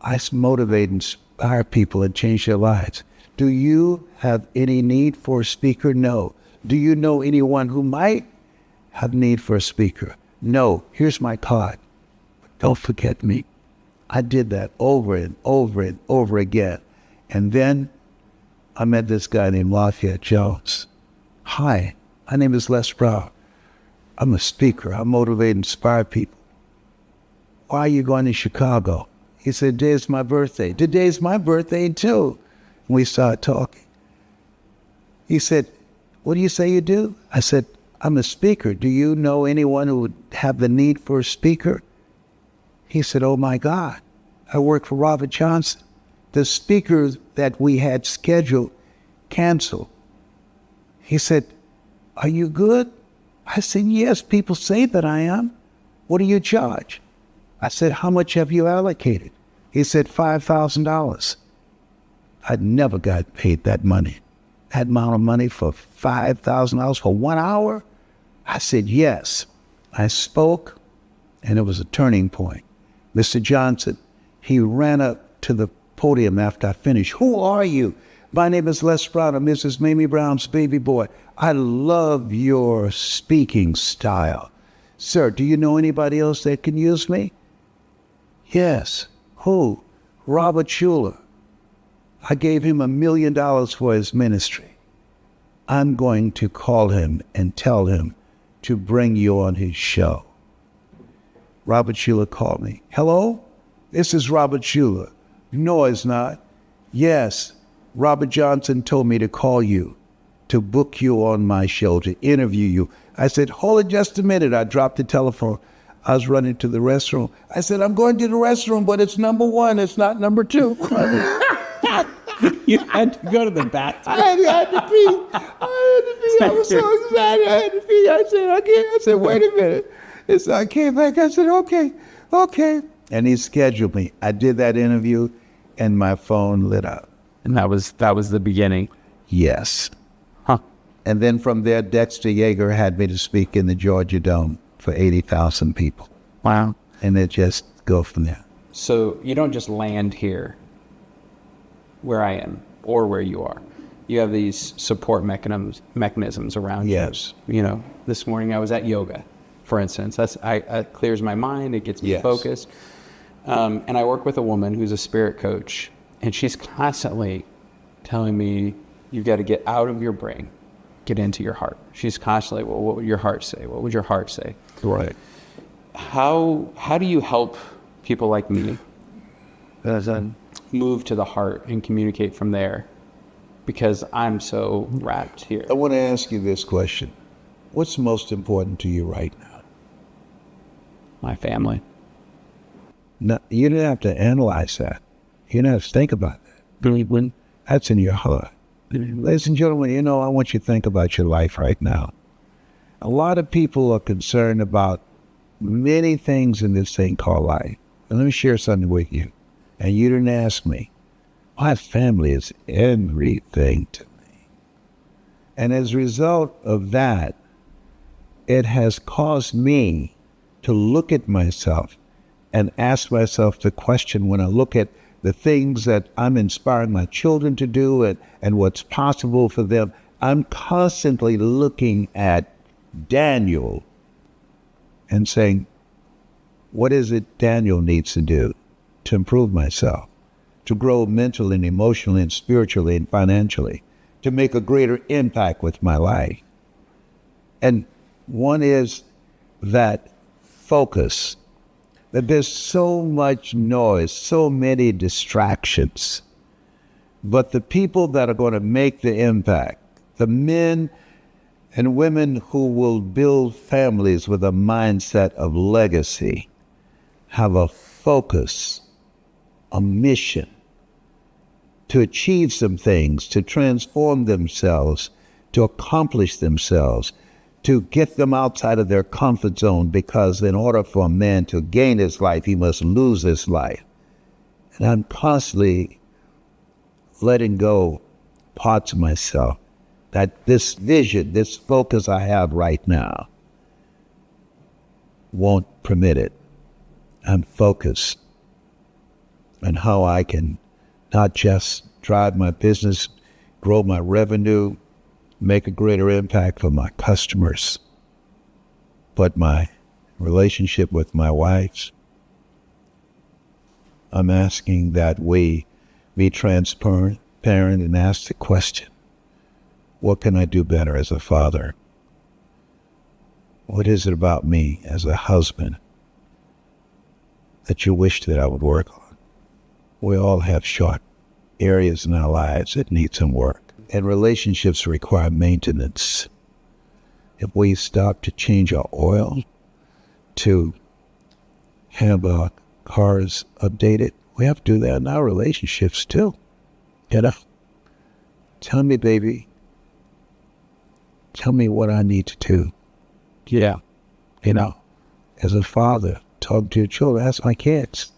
Speaker 1: I motivate and inspire people and change their lives. Do you have any need for a speaker? No. Do you know anyone who might have need for a speaker? No. Here's my card. But don't forget me. I did that over and over and over again. And then I met this guy named Lafayette Jones. Hi, my name is Les Brown. I'm a speaker. I motivate and inspire people. Why are you going to Chicago? He said, today's my birthday. Today's my birthday too. And we started talking. He said, what do you say you do? I said, I'm a speaker. Do you know anyone who would have the need for a speaker? He said, oh my God, I work for Robert Johnson. The speaker that we had scheduled canceled. He said, are you good? I said, yes, people say that I am. What do you charge? I said, how much have you allocated? He said, $5,000. I'd never got paid that money. That amount of money for $5,000 for 1 hour? I said, yes. I spoke, and it was a turning point. Mr. Johnson, he ran up to the podium after I finished. Who are you? My name is Les Brown. I'm Mrs. Mamie Brown's baby boy. I love your speaking style. Sir, do you know anybody else that can use me? Yes. Who? Robert Schuller. I gave him $1 million for his ministry. I'm going to call him and tell him to bring you on his show. Robert Schuller called me. Hello? This is Robert Schuller. No, it's not. Yes, Robert Johnson told me to call you, to book you on my show, to interview you. I said, hold it just a minute. I dropped the telephone. I was running to the restroom. I said, I'm going to the restroom, but it's number 1. It's not number 2.
Speaker 4: You had to go to the bathroom.
Speaker 1: I had to pee. I was so excited. I had to pee. I said, I can't. I said, wait a minute. So I came back. I said, okay. And he scheduled me. I did that interview, and my phone lit up.
Speaker 4: And that was the beginning.
Speaker 1: Yes.
Speaker 4: Huh.
Speaker 1: And then from there, Dexter Yeager had me to speak in the Georgia Dome for 80,000 people.
Speaker 4: Wow.
Speaker 1: And it just go from there.
Speaker 4: So you don't just land here where I am or where you are. You have these support mechanisms around
Speaker 1: Yes.
Speaker 4: you. You know, this morning I was at yoga, for instance. It clears my mind. It gets me
Speaker 1: Yes.
Speaker 4: focused. And I work with a woman who's a spirit coach, and she's constantly telling me, you've got to get out of your brain, get into your heart. She's constantly, well, what would your heart say? What would your heart say?
Speaker 1: Right.
Speaker 4: How do you help people like me move to the heart and communicate from there? Because I'm so wrapped here.
Speaker 1: I want to ask you this question. What's most important to you right now?
Speaker 4: My family.
Speaker 1: No, you don't have to analyze that. You don't have to think about that. That's in your heart. Ladies and gentlemen, you know, I want you to think about your life right now. A lot of people are concerned about many things in this thing called life. And let me share something with you. And you didn't ask me. My family is everything to me. And as a result of that, it has caused me to look at myself and ask myself the question, when I look at the things that I'm inspiring my children to do and what's possible for them, I'm constantly looking at Daniel and saying, what is it Daniel needs to do to improve myself, to grow mentally and emotionally and spiritually and financially, to make a greater impact with my life? And one is that focus, that there's so much noise, so many distractions. But the people that are going to make the impact, the men and women who will build families with a mindset of legacy, have a focus, a mission to achieve some things, to transform themselves, to accomplish themselves, to get them outside of their comfort zone, because in order for a man to gain his life, he must lose his life. And I'm constantly letting go parts of myself, that this vision, this focus I have right now won't permit it. I'm focused on how I can not just drive my business, grow my revenue, make a greater impact for my customers, but my relationship with my wife. I'm asking that we be transparent and ask the question, what can I do better as a father? What is it about me as a husband that you wish that I would work on? We all have short areas in our lives that need some work. And relationships require maintenance. If we stop to change our oil, to have our cars updated, we have to do that in our relationships too. You know? Tell me, baby. Tell me what I need to do.
Speaker 4: Yeah.
Speaker 1: You know, as a father, talk to your children. Ask my kids.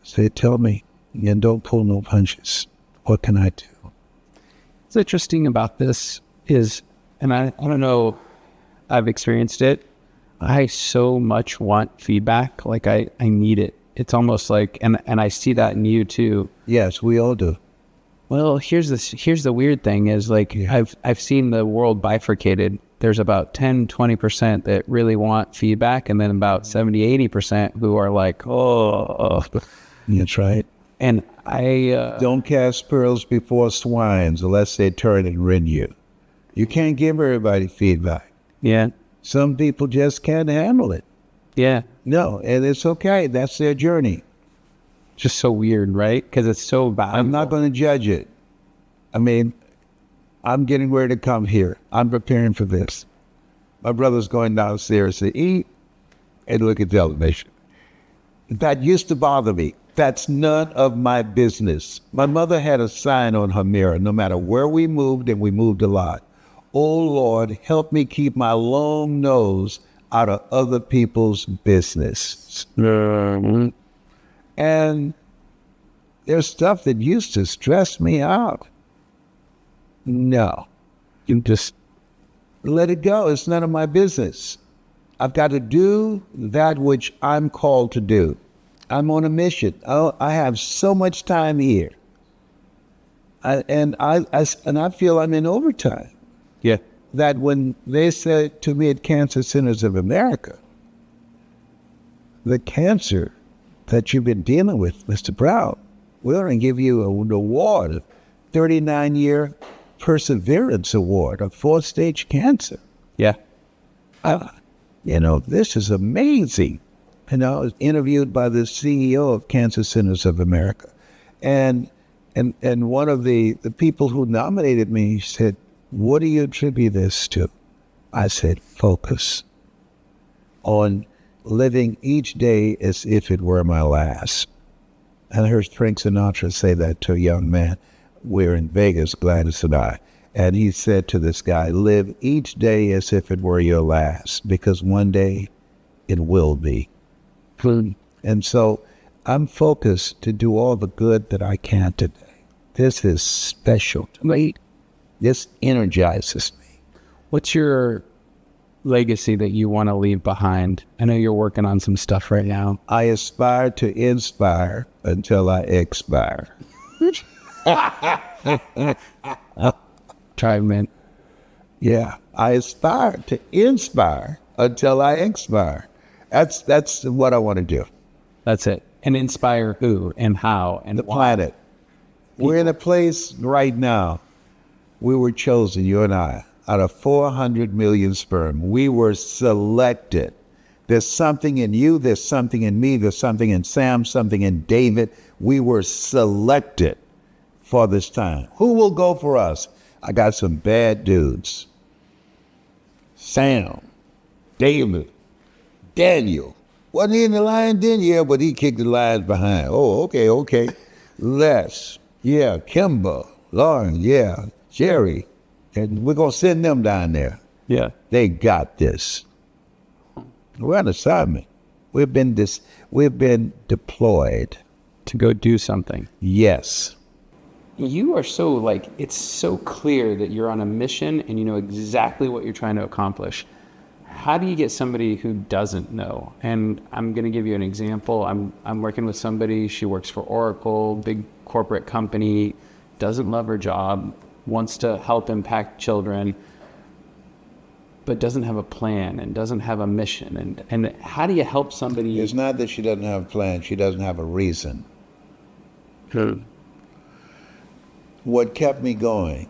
Speaker 1: Say, tell me, and don't pull no punches. What can I do?
Speaker 4: What's interesting about this is, and I don't know, I've experienced it. I so much want feedback. Like I need it. It's almost like, and I see that in you too.
Speaker 1: Yes, we all do.
Speaker 4: Well, here's the weird thing is like, yeah. I've seen the world bifurcated. There's about 10-20% that really want feedback, and then about 70-80% who are like, oh.
Speaker 1: That's right.
Speaker 4: And I
Speaker 1: don't cast pearls before swines unless they turn and rend you. You can't give everybody feedback.
Speaker 4: Yeah.
Speaker 1: Some people just can't handle it.
Speaker 4: Yeah.
Speaker 1: No, and it's okay. That's their journey.
Speaker 4: Just so weird, right? Because it's so valuable.
Speaker 1: I'm not going to judge it. I mean, I'm getting ready to come here. I'm preparing for this. My brother's going downstairs to eat and look at television. That used to bother me. That's none of my business. My mother had a sign on her mirror, no matter where we moved, and we moved a lot. Oh, Lord, help me keep my long nose out of other people's business.
Speaker 4: Mm-hmm.
Speaker 1: And there's stuff that used to stress me out. No. You just let it go. It's none of my business. I've got to do that which I'm called to do. I'm on a mission. I have so much time here. And I feel I'm in overtime.
Speaker 4: Yeah.
Speaker 1: That when they said to me at Cancer Centers of America, the cancer that you've been dealing with, Mr. Brown, we're going to give you an award, a 39-year perseverance award of 4-stage cancer.
Speaker 4: Yeah.
Speaker 1: This is amazing. I was interviewed by the CEO of Cancer Centers of America. And one of the people who nominated me said, what do you attribute this to? I said, focus on living each day as if it were my last. And I heard Frank Sinatra say that to a young man. We're in Vegas, Gladys and I. And he said to this guy, live each day as if it were your last, because one day it will be. And so I'm focused to do all the good that I can today. This is special to me. This energizes me.
Speaker 4: What's your legacy that you want to leave behind? I know you're working on some stuff right now.
Speaker 1: I aspire to inspire until I expire.
Speaker 4: Try, man.
Speaker 1: Yeah, I aspire to inspire until I expire. That's what I want to do.
Speaker 4: That's it. And inspire who and how and
Speaker 1: the
Speaker 4: why.
Speaker 1: Planet. We're in a place right now. We were chosen, you and I, out of 400 million sperm. We were selected. There's something in you, there's something in me, there's something in Sam, something in David. We were selected for this time. Who will go for us? I got some bad dudes. Sam, David, Daniel. Wasn't he in the lion den? Yeah, but he kicked the lions behind. Oh, okay. Les, yeah, Kimber, Lauren, yeah, Jerry. And we're going to send them down there.
Speaker 4: Yeah.
Speaker 1: They got this. We're on assignment. We've been deployed.
Speaker 4: To go do something.
Speaker 1: Yes.
Speaker 4: You are so it's so clear that you're on a mission and you know exactly what you're trying to accomplish. How do you get somebody who doesn't know? And I'm going to give you an example. I'm working with somebody, she works for Oracle, big corporate company, doesn't love her job, wants to help impact children, but doesn't have a plan and doesn't have a mission. And how do you help somebody?
Speaker 1: It's not that she doesn't have a plan, she doesn't have a reason. What kept me going?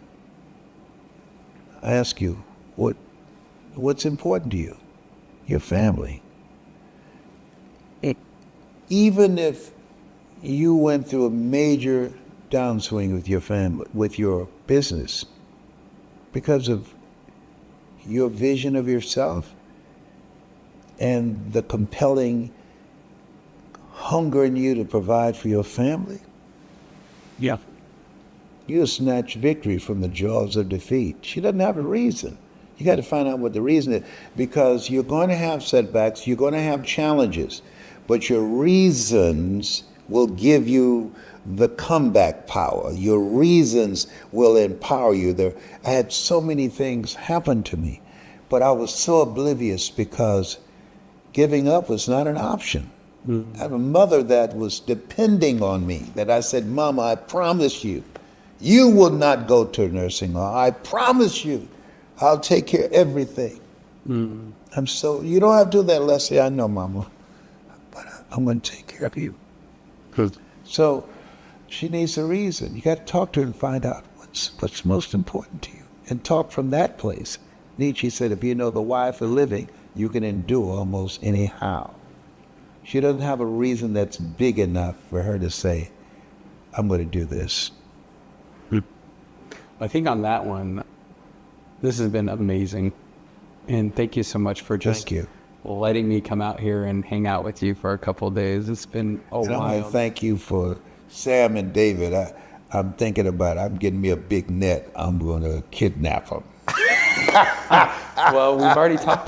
Speaker 1: I ask you, what's important to you? Your family. Even if you went through a major downswing with your family, with your business, because of your vision of yourself and the compelling hunger in you to provide for your family,
Speaker 4: Yeah.
Speaker 1: you'll snatch victory from the jaws of defeat. She doesn't have a reason. You got to find out what the reason is, because you're going to have setbacks, you're going to have challenges, but your reasons will give you the comeback power. Your reasons will empower you. I had so many things happen to me, but I was so oblivious because giving up was not an option. I have a mother that was depending on me, that I said, Mama, I promise you, you will not go to a nursing home. I promise you, I'll take care of everything. You don't have to do that, Leslie. I know, Mama, but I'm going to take care of you. So she needs a reason. You got to talk to her and find out what's most important to you, and talk from that place. Nietzsche said, if you know the why for living, you can endure almost anyhow. She doesn't have a reason that's big enough for her to say, I'm going to do this.
Speaker 4: I think on that one, this has been amazing. And thank you so much for just letting me come out here and hang out with you for a couple of days. It's been a while.
Speaker 1: I thank you for Sam and David. I'm thinking about, I'm getting me a big net. I'm going to kidnap them.
Speaker 4: Well, we've already talked